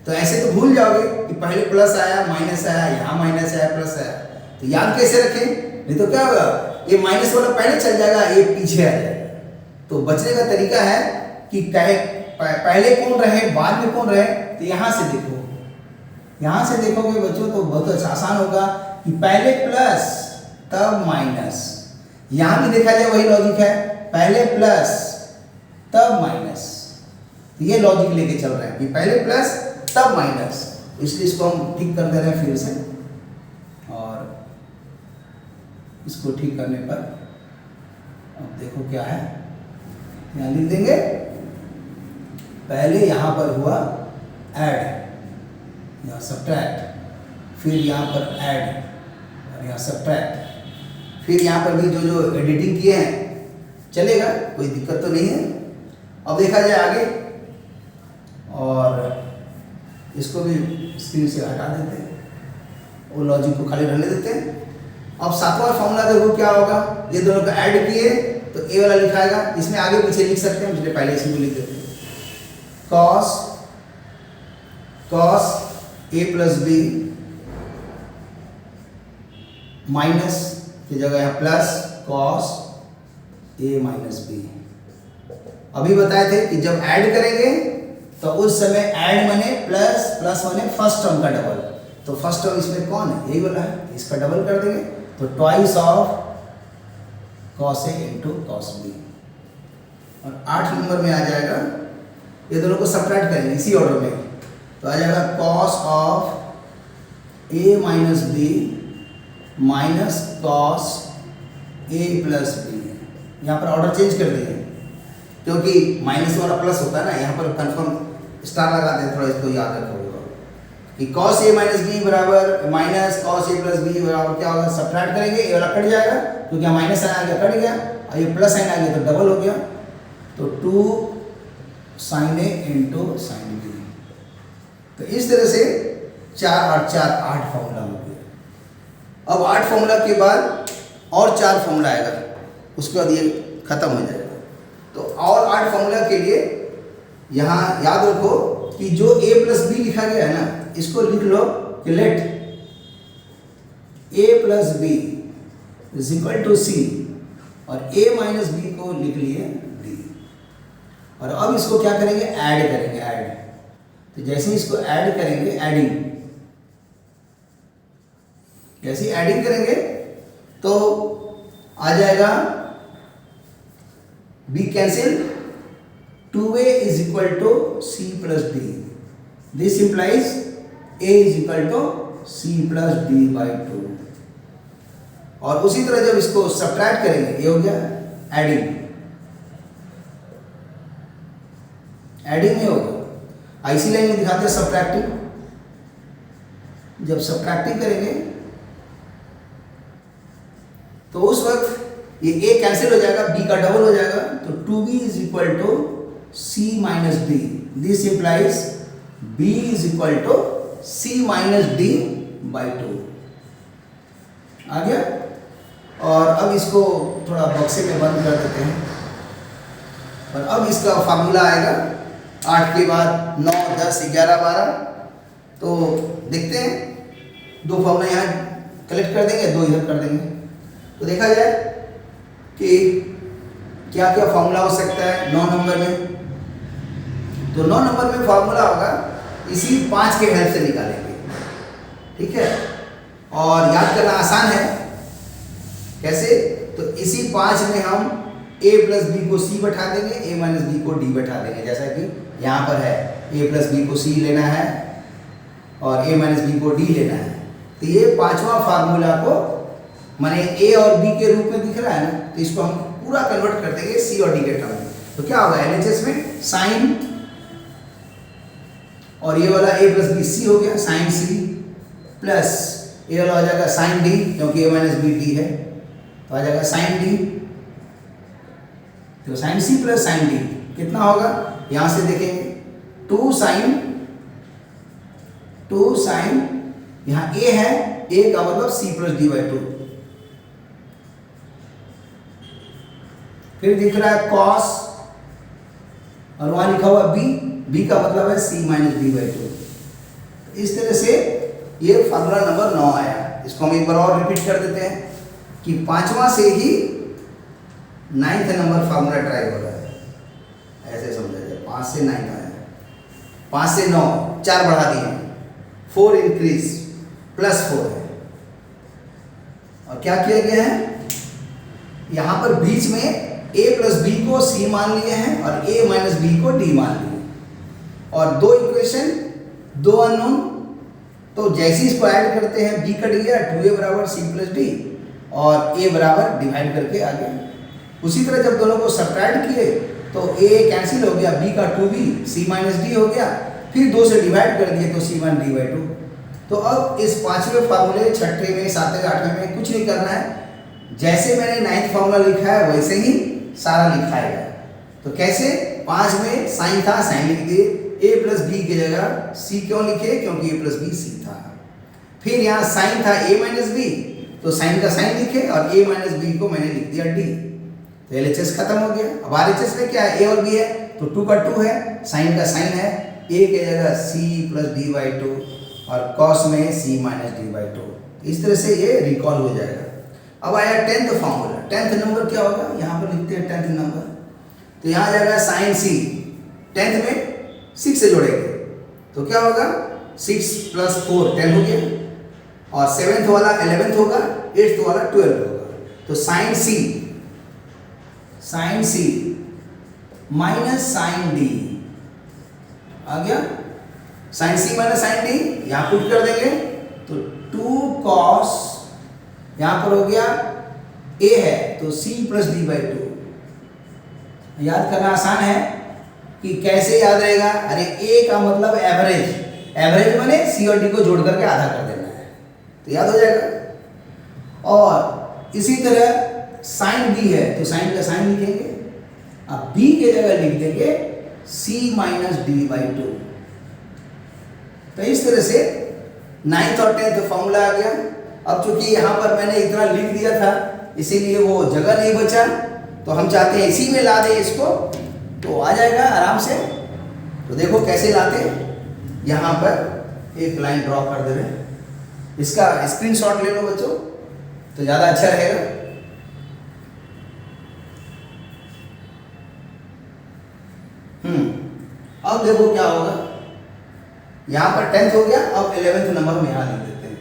Speaker 1: तो ऐसे तो भूल जाओगे कि पहले प्लस आया माइनस आया, यहाँ माइनस आया प्लस आया, तो याद कैसे रखें? नहीं तो क्या होगा, ये माइनस वाला पहले चल जाएगा, ये पीछे आ जाएगा। तो बचने का तरीका है कि पहले कौन रहे बाद में कौन रहे, तो यहाँ से देखो, यहाँ से देखोगे बच्चों तो बहुत अच्छा आसान होगा कि पहले प्लस तब माइनस। यहाँ भी देखा जाए वही लॉजिक है, पहले प्लस तब माइनस। तो ये लॉजिक लेके चल रहे हैं कि पहले प्लस तब माइनस, इसलिए इसको हम ठीक कर दे रहे हैं फिर से। और इसको ठीक करने पर अब देखो क्या है, यहाँ लिख देंगे पहले यहाँ पर हुआ ऐड, यहाँ सब्ट्रैक्ट, फिर यहाँ पर ऐड और यहाँ सब्ट्रैक्ट, फिर यहाँ पर भी जो जो एडिटिंग किए हैं चलेगा, कोई दिक्कत तो नहीं है। अब देखा जाए आगे, और इसको भी स्क्रीन से हटा देते हैं, वो लॉजिक को खाली रहने देते हैं। अब सातवां फॉर्मूला देखो क्या होगा, ये दोनों को ऐड किए तो ए वाला लिखाएगा, इसमें आगे पीछे लिख सकते हैं, इसलिए पहले इसी को लिख देते हैं। Cos a plus B minus की जगह यहाँ plus cos A minus B. अभी बताए थे कि जब ऐड करेंगे तो उस समय ऐड माने प्लस, प्लस माने फर्स्ट टर्म का डबल, तो फर्स्ट टर्म इसमें कौन है, यही वाला है, इसका डबल कर देंगे तो twice of cos a into cos b. और 8 नंबर में आ जाएगा, ये दोनों को सब्ट्रैक्ट करेंगे इसी ऑर्डर में, तो आ जाएगा cos of a minus b minus cos a plus b. यहाँ पर ऑर्डर चेंज कर दिए क्योंकि माइनस वाला प्लस होता है ना, यहाँ पर कंफर्म स्टार लगा दें, थोड़ा इसको याद रखोगे कि कॉस ए माइनस बी बराबर minus cos a plus B बराबर क्या होगा, सब्ट्रैक्ट करेंगे, ये वाला कट जाएगा क्योंकि यहाँ माइनस साइन आ गया कट गया, और ये प्लस साइन आ गया तो डबल हो गया, तो 2 साइन ए इंटू साइन बी। तो इस तरह से 4 और 4 8 फॉर्मूला हो गया। अब 8 फॉर्मूला के बाद और 4 फॉर्मूला आएगा, उसके बाद ये खत्म हो जाएगा। तो और 8 फॉर्मूला के लिए यहाँ याद रखो कि जो a प्लस बी लिखा गया है ना, इसको लिख लो कि let a plus b is equal to c, और a माइनस बी को लिख लिए d। और अब इसको क्या करेंगे, ऐड करेंगे, ऐड। तो जैसे इसको ऐड करेंगे, एडिंग, जैसे एडिंग करेंगे तो आ जाएगा b cancel, 2a is equal to c plus d. This implies a is equal to c plus d by 2. और उसी तरह जब इसको सब्ट्रैक्ट करेंगे, ये हो गया एडिंग, एडिंग में होगा। इसी लाइन में दिखाते हैं सब्ट्रैक्टिंग, जब सब्ट्रैक्टिंग करेंगे तो उस वक्त ये a कैंसिल हो जाएगा, b का डबल हो जाएगा, तो 2b is equal to c minus d. This implies b is equal to c minus d by 2. आ गया। और अब इसको थोड़ा बक्से में बंद कर देते हैं, और अब इसका फार्मूला आएगा 8 के बाद 9, 10, 11, 12। तो देखते हैं, 2 फार्मूला यहाँ कलेक्ट कर देंगे, 2 इधर कर देंगे, तो देखा जाए कि क्या क्या फार्मूला हो सकता है 9 नंबर में। तो 9 नंबर में फार्मूला होगा, इसी 5 के हेल्प से निकालेंगे, ठीक है। और याद करना आसान है, कैसे, तो इसी 5 में हम a प्लस बी को c बैठा देंगे, a माइनस बी को d बैठा देंगे, जैसा कि यहाँ पर है a प्लस बी को c लेना है और a माइनस बी को d लेना है। तो ये 5वां फार्मूला को माने a और b के रूप में दिख रहा है ना, तो इसको हम पूरा कन्वर्ट कर देंगे c और d के टर्म में। तो क्या होगा, LHS में साइन, और ये वाला a प्लस बी c हो गया, साइन c, प्लस ये वाला हो जाएगा साइन डी, क्योंकि a माइनस बी डी है, तो आ जाएगा साइन डी। तो sine c plus sine d कितना होगा, यहां से देखेंगे 2 साइन, यहां a है, a का मतलब c प्लस डी बाई 2। फिर दिख रहा है cos, और वहां लिखा हुआ b, b का मतलब है c माइनस डी बाई 2। इस तरह से ये फार्मूला नंबर 9 आया। इसको हम एक बार और रिपीट कर देते हैं कि 5वां से ही 9th नंबर फार्मूला ट्राई हो रहा है, ऐसे समझा जाए। 5 से 9 आया, 5 से 9 4 बढ़ा दिए, 4 इंक्रीज प्लस 4 है। और क्या किया गया है, यहां पर बीच में a प्लस बी को c मान लिए हैं और a माइनस बी को d मान लिए, और 2 इक्वेशन 2 अननोन, तो जैसे इसको ऐड करते हैं b कट गया, 2a बराबर c प्लस डी और a बराबर डिवाइड करके आ गया। उसी तरह जब दोनों को सब्ट्रैक्ट किए तो a कैंसिल हो गया, b का 2b c माइनस डी हो गया, फिर 2 से डिवाइड कर दिए तो c1 डी बाई 2। तो अब इस 5वें फार्मूले 6ठे में 7वें 8वें में कुछ नहीं करना है, जैसे मैंने 9th फार्मूला लिखा है वैसे ही सारा लिखा है। तो कैसे, 5 में साइन था, साइन लिख दिए, a प्लस बी की जगह c क्यों लिखे, क्योंकि a प्लस बी c था। फिर यहाँ साइन था a माइनस बी, तो साइन का साइन लिखे और a माइनस बी को मैंने लिख दिया d। तो LHS खत्म हो गया। अब RHS में क्या है, a और b है, तो 2 का 2 है, साइन का साइन है, a की जगह c प्लस डी बाई 2 और कॉस में c माइनस डी बाई 2। इस तरह से ये रिकॉल हो जाएगा। अब आया 10th फार्मूला। 10th नंबर क्या होगा, यहाँ पर लिखते हैं 10th नंबर, तो यहाँ आ जाएगा साइन c, 10th में 6 से जोड़ेंगे तो क्या होगा, 6 प्लस 4 10 हो गया, और 7th वाला 11th होगा, 8th वाला 12 होगा। तो sine c minus sine d आ गया, sine c minus sine d यहाँ पुट कर देंगे तो 2 कॉस, यहाँ पर हो गया a है तो c प्लस डी बाई 2। याद करना आसान है कि कैसे याद रहेगा, अरे a का मतलब एवरेज, एवरेज माने c और d को जोड़ करके आधा कर देना है, तो याद हो जाएगा। और इसी तरह साइन b है तो साइन का साइन लिखेंगे, अब b के जगह लिख देंगे c माइनस डी बाई 2। तो इस तरह से 9th और 10th फॉर्मूला आ गया। अब चूंकि यहाँ पर मैंने इतना लिख दिया था इसीलिए वो जगह नहीं बचा, तो हम चाहते हैं इसी में ला दें इसको, तो आ जाएगा आराम से। तो देखो कैसे लाते, यहाँ पर एक लाइन ड्रॉ कर दे रहे, इसका स्क्रीनशॉट ले लो बच्चों तो ज़्यादा अच्छा रहेगा। अब देखो क्या होगा, यहाँ पर 10th हो गया, अब 11th नंबर में यहाँ लिख देते हैं।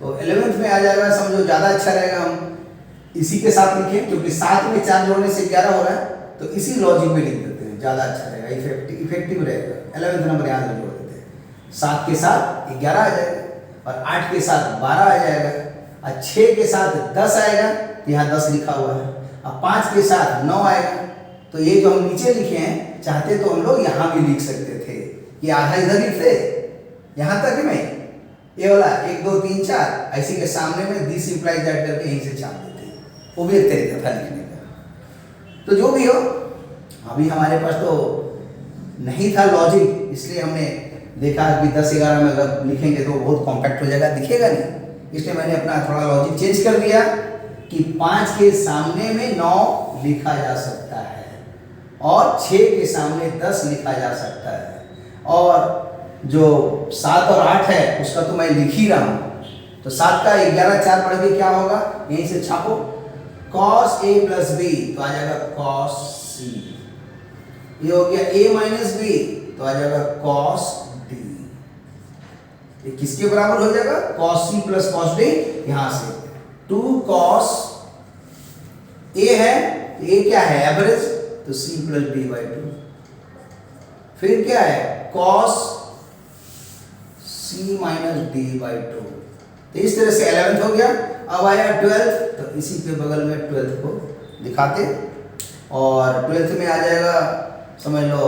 Speaker 1: तो 11th में आ जाएगा, समझो ज़्यादा अच्छा रहेगा हम इसी के साथ लिखें, क्योंकि 7 में 4 जोड़ने से 11 हो रहा है, तो इसी लॉजिक में लिख देते हैं, ज़्यादा अच्छा रहेगा, इफेक्टिव रहेगा। 11th नंबर यहाँ से जोड़ देते हैं, 7 के साथ 11 आ जाएगा, और 8 के साथ 12 आ जाएगा, और 6 के साथ 10 आएगा, यहाँ 10 लिखा हुआ है, अब 5 के साथ 9 आएगा। तो ये जो हम नीचे लिखे हैं, चाहते तो हम लोग यहाँ भी लिख सकते थे, ये आधा इधर लिखते यहाँ तक में, ये वाला 1 2 3 4 ऐसे के सामने में दिस इंप्लाइज दैट करके यहीं से छाप देते हैं, वो भी एक तरीका था लिखने का। तो जो भी हो, अभी हमारे पास तो नहीं था लॉजिक, इसलिए हमने देखा कि 10-11 में अगर लिखेंगे तो बहुत कॉम्पैक्ट हो जाएगा, दिखेगा नहीं, इसलिए मैंने अपना थोड़ा लॉजिक चेंज कर दिया कि 5 के सामने में 9 लिखा जा सकता है और 6 के सामने 10 लिखा जा सकता है, और जो 7 और 8 है उसका तो मैं लिख ही रहा हूँ। तो 7 का 11 4 पढ़ के क्या होगा, यहीं से छापो, cos a प्लस बी तो आ जाएगा cos c, ये हो गया a माइनस बी तो आ जाएगा cos d। ये किसके बराबर हो जाएगा, cos c plus cos d, यहाँ से 2 cos a है, तो a क्या है एवरेज, तो c प्लस डी बाई 2। फिर क्या है cos c minus d by 2। तो इस तरह से 11th हो गया। अब आया 12th, तो इसी के बगल में 12th को दिखाते, और 12th में आ जाएगा, समझ लो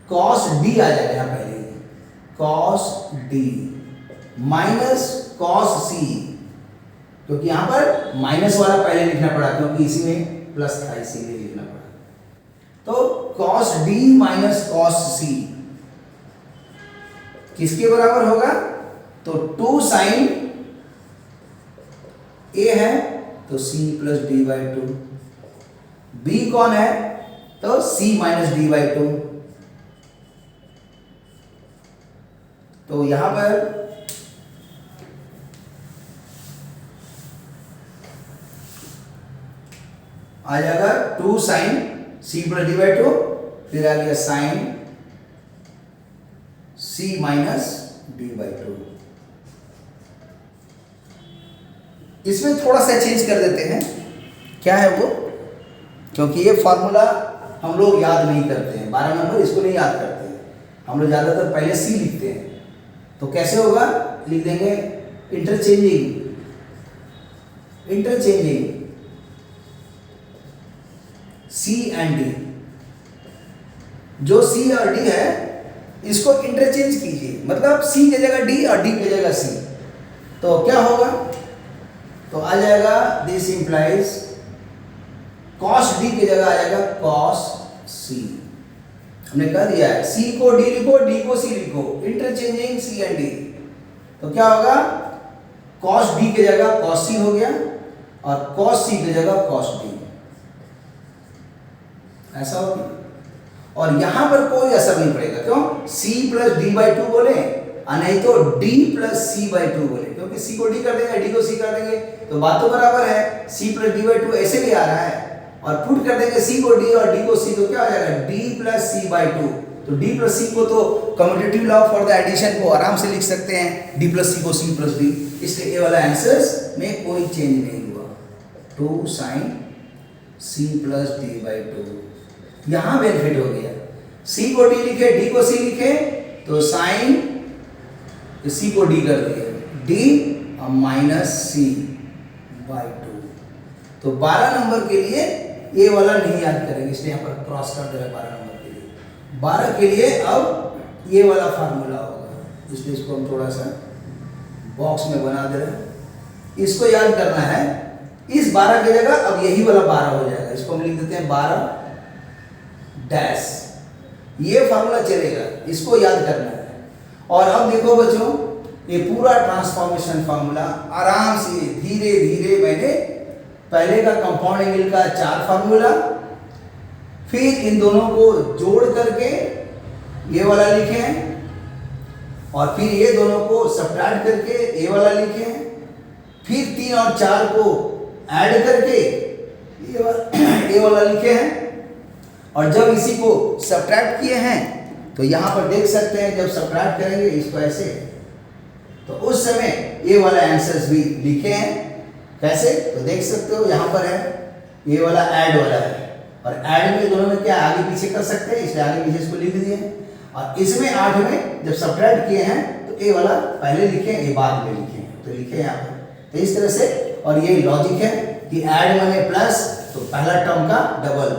Speaker 1: cos d आ जाएगा यहाँ पहले, कॉस डी माइनस कॉस सी, क्योंकि यहां पर माइनस वाला पहले लिखना पड़ा क्योंकि इसी में प्लस था इसीलिए लिखना पड़ा। तो कॉस डी माइनस कॉस सी किसके बराबर होगा? तो 2 साइन ए है तो c plus d by two, b कौन है? तो c minus d by two. तो यहां पर आ जाएगा 2 sine c plus d by two, फिर आ गया sine c minus d by two. इसमें थोड़ा सा चेंज कर देते हैं, क्या है वो? क्योंकि ये फॉर्मूला हम लोग याद नहीं करते हैं, 12 नंबर इसको नहीं याद करते हैं, हम लोग ज़्यादातर पहले सी लिखते हैं। तो कैसे होगा? लिख देंगे इंटरचेंजिंग सी एंड डी। जो सी और डी है इसको इंटरचेंज कीजिए, मतलब सी की जगह डी और डी की जगह सी। तो क्या होगा? तो आ जाएगा दिस इंप्लाइज कॉस डी की जगह आ जाएगा कॉस सी। हमने कह दिया है सी को डी लिखो, डी को सी लिखो, इंटरचेंजिंग सी एंड डी। तो क्या होगा? कॉस डी की जगह कॉस सी हो गया और कॉस सी की जगह कॉस डी, ऐसा होगा। और यहां पर कोई असर नहीं पड़ेगा, क्यों? c plus d by two बोले और नहीं तो d plus c by two बोले, क्योंकि c को d कर देंगे, d को c कर देंगे तो बात तो बराबर है। c plus d by to ऐसे भी आ रहा है और पुट कर देंगे c को d और d को c, तो क्या हो जाएगा? d plus c by two. तो d प्लस सी को तो commutative law for the addition को आराम से लिख सकते हैं, d प्लस सी को c प्लस d। इसलिए ये वाला आंसर्स में कोई चेंज नहीं हुआ। 2 sine c plus d by two, यहां बेनिफिट हो गया। c को d लिखे, d को c लिखे तो साइन c को d कर दिया, d और माइनस सी बाई टू। तो 12 नंबर के लिए ये वाला नहीं याद करेंगे, इसलिए यहाँ पर क्रॉस कर दे रहे 12 नंबर के लिए। 12 के लिए अब ये वाला फार्मूला होगा, इसलिए इसको हम थोड़ा सा बॉक्स में बना दे रहे हैं। इसको याद करना है, इस 12 की जगह अब यही वाला 12 हो जाएगा, इसको हम लिख देते हैं 12 डैश। ये फार्मूला चलेगा, इसको याद करना है। और अब देखो बच्चों, ये पूरा ट्रांसफॉर्मेशन फार्मूला आराम से धीरे धीरे मैंने पहले का कंपाउंड एंगल का 4 फार्मूला, फिर इन दोनों को जोड़ करके ये वाला लिखे हैं और फिर ये दोनों को सब्ट्रैक्ट करके ये वाला लिखे हैं, फिर 3 और 4 को ऐड करके ये वाला लिखे हैं। और जब इसी को सब्ट्रैक्ट किए हैं तो यहाँ पर देख सकते हैं, जब सब्ट्रैक्ट करेंगे इसको ऐसे, तो उस समय ये वाला आंसर्स भी लिखे हैं। कैसे? तो देख सकते हो यहाँ पर है ये वाला ऐड वाला है, और ऐड में दोनों में क्या आगे पीछे कर सकते हैं, इसलिए आगे पीछे इसको लिख दिए। और इसमें 8 में जब सब्ट्रैक्ट किए हैं तो ये वाला पहले लिखे, ये बाद में लिखे, तो लिखे यहाँ पर। तो इस तरह से, और ये लॉजिक है कि ऐड माने प्लस तो पहला टर्म का डबल,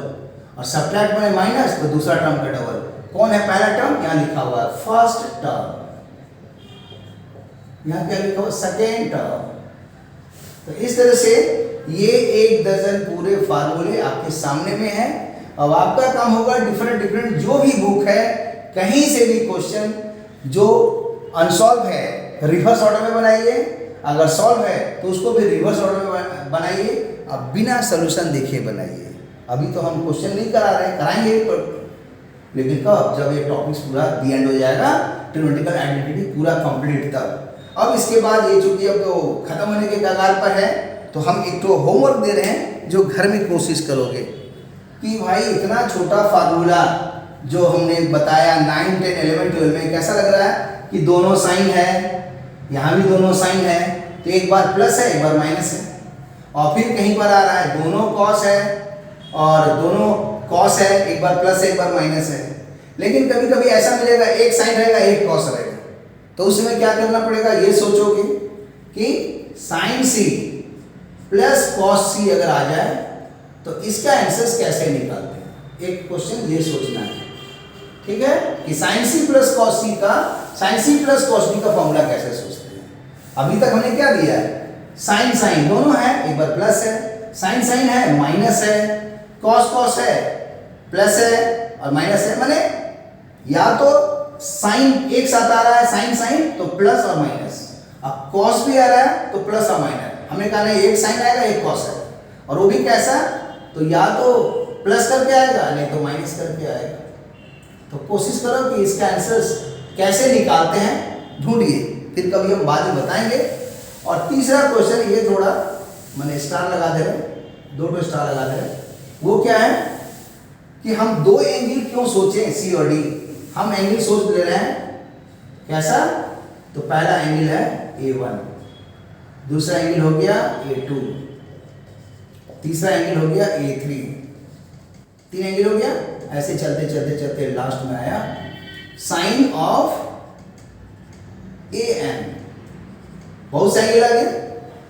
Speaker 1: और सब्ट्रैक्ट माने माइनस तो दूसरा टर्म का डबल। कौन है पहला टर्म? यहाँ लिखा हुआ है फर्स्ट टर्म, यहाँ क्या लिखा हुआ? Second term. तो इस तरह से ये 1 दर्जन पूरे फार्मूले आपके सामने में है। अब आपका काम होगा डिफरेंट जो भी बुक है, कहीं से भी क्वेश्चन जो अनसॉल्व है रिवर्स ऑर्डर में बनाइए, अगर सॉल्व है तो उसको भी रिवर्स ऑर्डर में बनाइए, अब बिना सोल्यूशन देखे बनाइए। अभी तो हम क्वेश्चन नहीं करा रहे, कराएंगे तो, लेकिन कब? जब ये टॉपिक्स पूरा दी एंड हो जाएगा, ट्रिग्नोमेट्रिकल आइडेंटिटी पूरा कंप्लीट तब। अब इसके बाद ये चूंकि अब तो खत्म होने के कगार पर है, तो हम एक तो होमवर्क दे रहे हैं जो घर में कोशिश करोगे कि भाई इतना छोटा फार्मूला जो हमने बताया 9, 10, 11, 12 में, कैसा लग रहा है कि दोनों साइन है, यहाँ भी दोनों साइन है, तो एक बार प्लस है एक बार माइनस है, और फिर कहीं पर आ रहा है दोनों कॉस है और दोनों कॉस है, एक बार प्लस है एक बार माइनस है। लेकिन कभी कभी ऐसा मिलेगा एक साइन रहेगा एक कॉस रहेगा, तो उसमें क्या करना पड़ेगा? ये सोचोगे कि साइन सी प्लस कॉस सी अगर आ जाए तो इसका आंसर कैसे निकालते हैं, एक क्वेश्चन ये सोचना है, ठीक है? कि sine c plus cos c का sine c plus cos b का फॉर्मूला कैसे सोचते हैं। अभी तक हमने क्या दिया है, साइन साइन दोनों है, एक बार प्लस है, साइन साइन है माइनस है, कॉस कॉस है प्लस है और माइनस है, माने या तो साइन एक साथ आ रहा है, साइन साइन तो प्लस और माइनस, अब कॉस भी आ रहा है तो प्लस और माइनस। हमने कहा नहीं, एक साइन आएगा एक कॉस है, और वो भी कैसा, तो या तो प्लस करके आएगा नहीं तो माइनस करके आएगा। तो कोशिश करो कि इसका आंसर कैसे निकालते हैं ढूंढिए, फिर कभी हम बाद में बताएंगे। और तीसरा क्वेश्चन, ये थोड़ा मैंने स्टार लगा दे रहे, दो स्टार लगा दे रहे, वो क्या है कि हम दो एंगल क्यों सोचें सी और डी। हम एंगल सोच ले रहे हैं कैसा, तो पहला एंगल है A1, दूसरा एंगल हो गया A2, तीसरा एंगल हो गया A3, तीन एंगल हो गया। ऐसे चलते चलते चलते लास्ट में आया साइन ऑफ AN, बहुत से एंगल आ गए,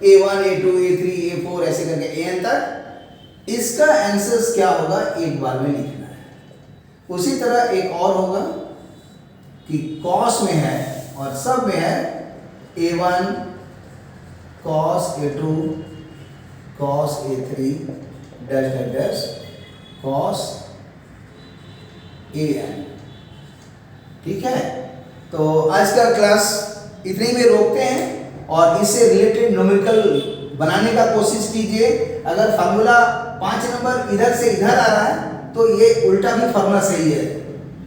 Speaker 1: A1 A2 A3 A4 ऐसे करके AN तक। इसका आंसर क्या होगा एक बार में लिखना है। उसी तरह एक और होगा कि कॉस में है और सब में है A1 cos A2 cos A3 dash dash dash cos AN। ठीक है, तो आज का क्लास इतने में रोकते हैं और इससे रिलेटेड न्यूमेरिकल बनाने का कोशिश कीजिए। अगर फार्मूला 5 नंबर इधर से इधर आ रहा है तो ये उल्टा भी फार्मूला सही है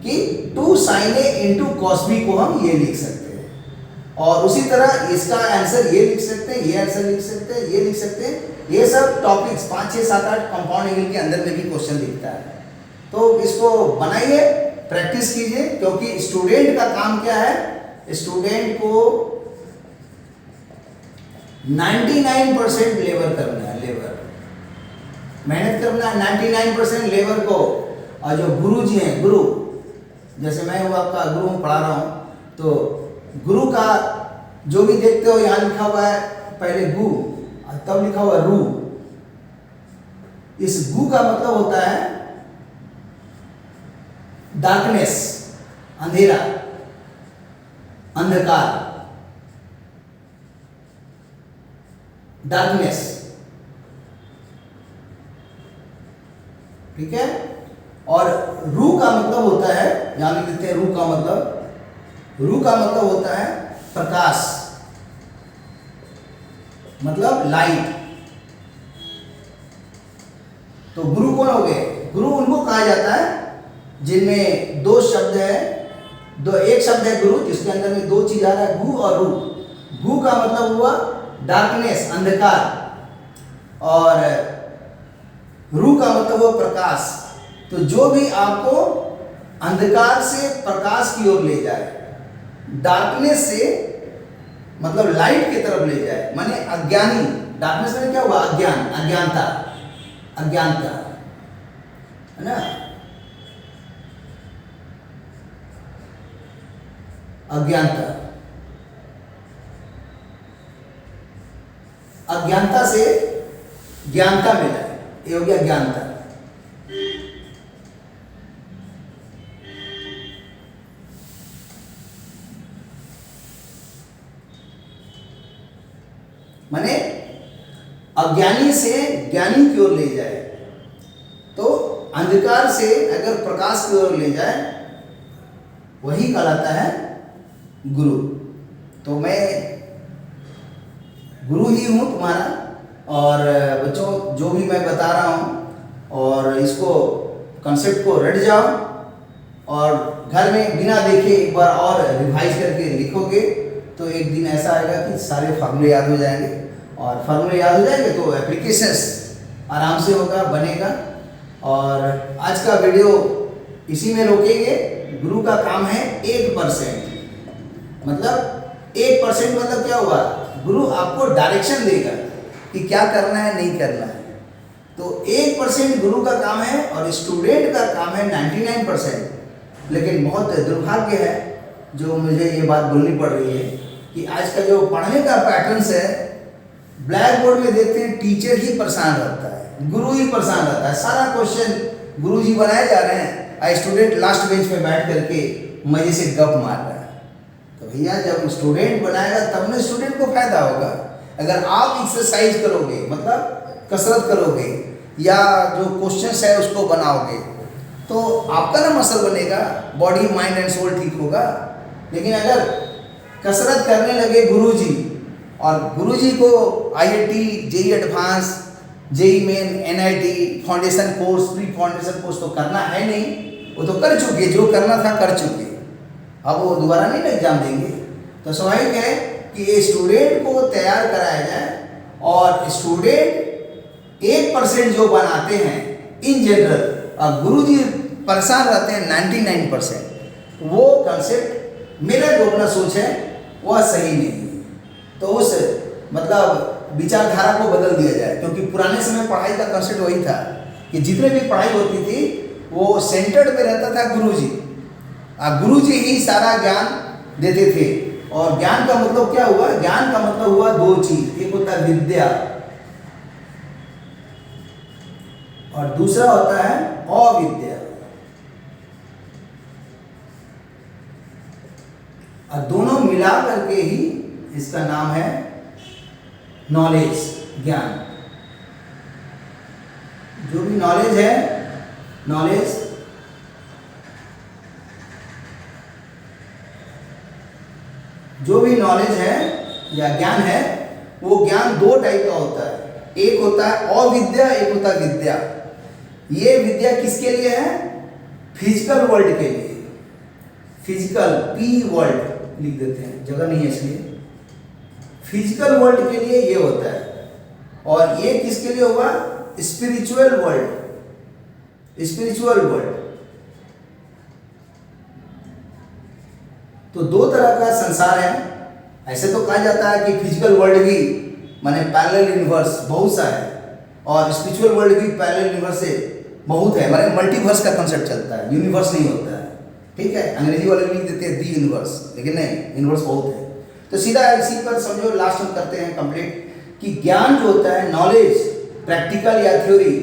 Speaker 1: कि 2 sin A into cos b को हम ये लिख सकते हैं, और उसी तरह इसका आंसर ये लिख सकते हैं, ये आंसर लिख सकते हैं, ये लिख सकते हैं। ये सब टॉपिक्स 5 6 7 8 कंपाउंड एंगल के अंदर में भी क्वेश्चन दिखता है। तो इसको बनाइए, प्रैक्टिस कीजिए, क्योंकि स्टूडेंट का काम क्या है, स्टूडेंट को 99% लेबर करना है, लेबर मेहनत करना है 99% लेबर को। और जो गुरु जी हैं, गुरु जैसे मैं हूँ आपका गुरु पढ़ा रहा हूँ, तो गुरु का जो भी देखते हो यहाँ लिखा हुआ है पहले गु, तब लिखा हुआ रू। इस गु का मतलब होता है डार्कनेस, अंधेरा, अंधकार, डार्कनेस। ठीक है, और रू का मतलब होता है, यहां लिख देते हैं रू का मतलब होता है प्रकाश, मतलब लाइट। तो गुरु कौन हो गए, गुरु उनको कहा जाता है जिनमें दो शब्द है, एक शब्द है गुरु जिसके अंदर में दो चीज आ रहा है, गु और रू। गु का मतलब हुआ डार्कनेस, अंधकार, और रू का मतलब हुआ प्रकाश। तो जो भी आपको अंधकार से प्रकाश की ओर ले जाए, डार्कनेस से मतलब लाइट की तरफ ले जाए, माने अज्ञानी, डार्कनेस में क्या हुआ, अज्ञान, अज्ञानता, अज्ञानता है ना, अज्ञानता, अज्ञानता से ज्ञानता मिला, ये हो गया ज्ञानता। माने अज्ञानी से ज्ञानी की ओर ले जाए, तो अंधकार से अगर प्रकाश की ओर ले जाए वही कहलाता है गुरु। तो मैं गुरु ही हूँ तुम्हारा, और बच्चों जो भी मैं बता रहा हूँ और इसको कंसेप्ट को रट जाओ, और घर में बिना देखे एक बार और रिवाइज करके लिखोगे तो एक दिन ऐसा आएगा कि सारे फार्मूले याद हो जाएंगे, और फार्मूले याद हो जाएंगे तो एप्लीकेशंस आराम से होगा, बनेगा। और आज का वीडियो इसी में रोकेंगे। गुरु का काम है 1%, मतलब 1% मतलब क्या हुआ, गुरु आपको डायरेक्शन देगा कि क्या करना है नहीं करना है। तो 1% गुरु का काम है और स्टूडेंट का काम है 99%। लेकिन बहुत दुर्भाग्य है जो मुझे ये बात बोलनी पड़ रही है कि आज का जो पढ़ने का पैटर्न है, ब्लैक बोर्ड में देखते हैं टीचर ही परेशान रहता है, गुरु ही परेशान रहता है, सारा क्वेश्चन गुरु जी बनाए जा रहे हैं, स्टूडेंट लास्ट बेंच में बैठ करके मजे से गप मार रहा है। भैया जब स्टूडेंट बनाएगा तब ना स्टूडेंट को फायदा होगा। अगर आप एक्सरसाइज करोगे मतलब कसरत करोगे या जो क्वेश्चंस है उसको बनाओगे तो आपका ना मसल बनेगा, बॉडी माइंड एंड सोल ठीक होगा। लेकिन अगर कसरत करने लगे गुरुजी और गुरुजी को IIT, JEE advance, JEE main, NIT foundation course, pre foundation course तो करना है नहीं, वो तो कर चुके, जो करना था कर चुके, अब वो दोबारा नहीं ना एग्जाम देंगे। तो स्वाभाविक है कि ये स्टूडेंट को तैयार कराया जाए और स्टूडेंट 1% जो बनाते हैं इन जनरल और गुरुजी परेशान रहते हैं 99%, वो कंसेप्ट मेरा जो अपना सोच है वह सही नहीं है। तो उस मतलब विचारधारा को बदल दिया जाए, क्योंकि पुराने समय पढ़ाई का कंसेप्ट वही था कि जितने भी पढ़ाई होती थी वो सेंटर्ड में रहता था गुरुजी, गुरुजी ही सारा ज्ञान देते थे। और ज्ञान का मतलब क्या हुआ? ज्ञान का मतलब हुआ दो चीज, एक होता है विद्या और दूसरा होता है अविद्या। और दोनों मिला करके ही इसका नाम है नॉलेज, ज्ञान। जो भी नॉलेज है, नॉलेज जो भी नॉलेज है या ज्ञान है वो ज्ञान दो टाइप का होता है, एक होता है अविद्या, एक होता है विद्या। ये विद्या किसके लिए है? फिजिकल वर्ल्ड के लिए। फिजिकल P वर्ल्ड लिख देते हैं, जगह नहीं है इसलिए। फिजिकल वर्ल्ड के लिए ये होता है और ये किसके लिए होगा? Spiritual world. स्पिरिचुअल वर्ल्ड तो दो तरह का संसार है। ऐसे तो कहा जाता है कि फिजिकल वर्ल्ड भी माने पैरेलल यूनिवर्स बहुत सा है और स्पिरिचुअल वर्ल्ड भी पैरेलल यूनिवर्स से बहुत है, माने मल्टीवर्स का कंसेप्ट चलता है, यूनिवर्स नहीं होता है। ठीक है, अंग्रेजी वाले लिख देते हैं दी यूनिवर्स, लेकिन नहीं, यूनिवर्स बहुत है। तो सीधा इसी पर समझो, लास्ट में करते हैं कंप्लीट कि ज्ञान जो होता है, नॉलेज, प्रैक्टिकल या थ्योरी,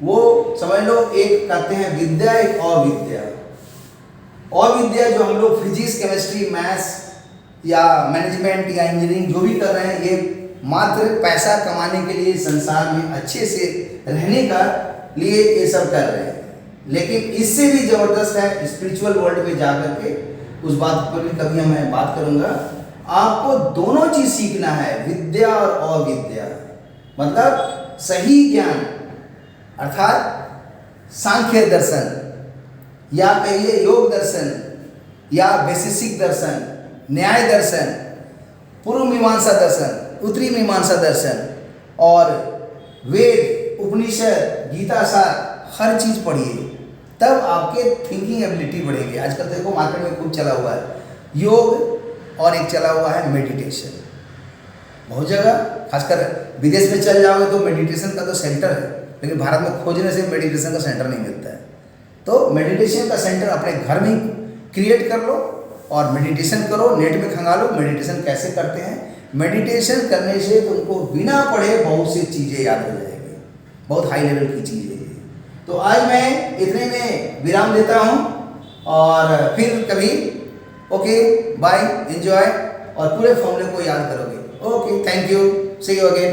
Speaker 1: वो समझ लो एक कहते हैं विद्या, एक अविद्या। अविद्या जो हम लोग फिजिक्स, केमिस्ट्री, मैथ्स या मैनेजमेंट या इंजीनियरिंग जो भी कर रहे हैं, ये मात्र पैसा कमाने के लिए, संसार में अच्छे से रहने का लिए ये सब कर रहे हैं। लेकिन इससे भी जबरदस्त है स्पिरिचुअल वर्ल्ड में जाकर के, उस बात पर भी कभी मैं बात करूंगा। आपको दोनों चीज सीखना है, विद्या और अविद्या। मतलब सही ज्ञान अर्थात सांख्य दर्शन या कहिए योग दर्शन या वैशेषिक दर्शन, न्याय दर्शन, पूर्व मीमांसा दर्शन, उत्तरी मीमांसा दर्शन और वेद, उपनिषद, गीता सार, हर चीज पढ़िए, तब आपके थिंकिंग एबिलिटी बढ़ेगी। आजकल देखो मार्केट में खूब चला हुआ है योग और एक चला हुआ है मेडिटेशन। बहुत जगह, खासकर विदेश में चल जाओगे तो मेडिटेशन का तो सेंटर है, लेकिन भारत में खोजने से मेडिटेशन का सेंटर नहीं मिलता है। तो मेडिटेशन का सेंटर अपने घर में क्रिएट कर लो और मेडिटेशन करो, नेट में खंगालो मेडिटेशन कैसे करते हैं। मेडिटेशन करने से तुमको बिना पढ़े बहुत सी चीज़ें याद हो जाएगी, बहुत हाई लेवल की चीज़ें। तो आज मैं इतने में विराम देता हूँ और फिर कभी ओके बाय, एंजॉय और पूरे फॉर्मूले को याद करोगे। Okay, thank you, see you again.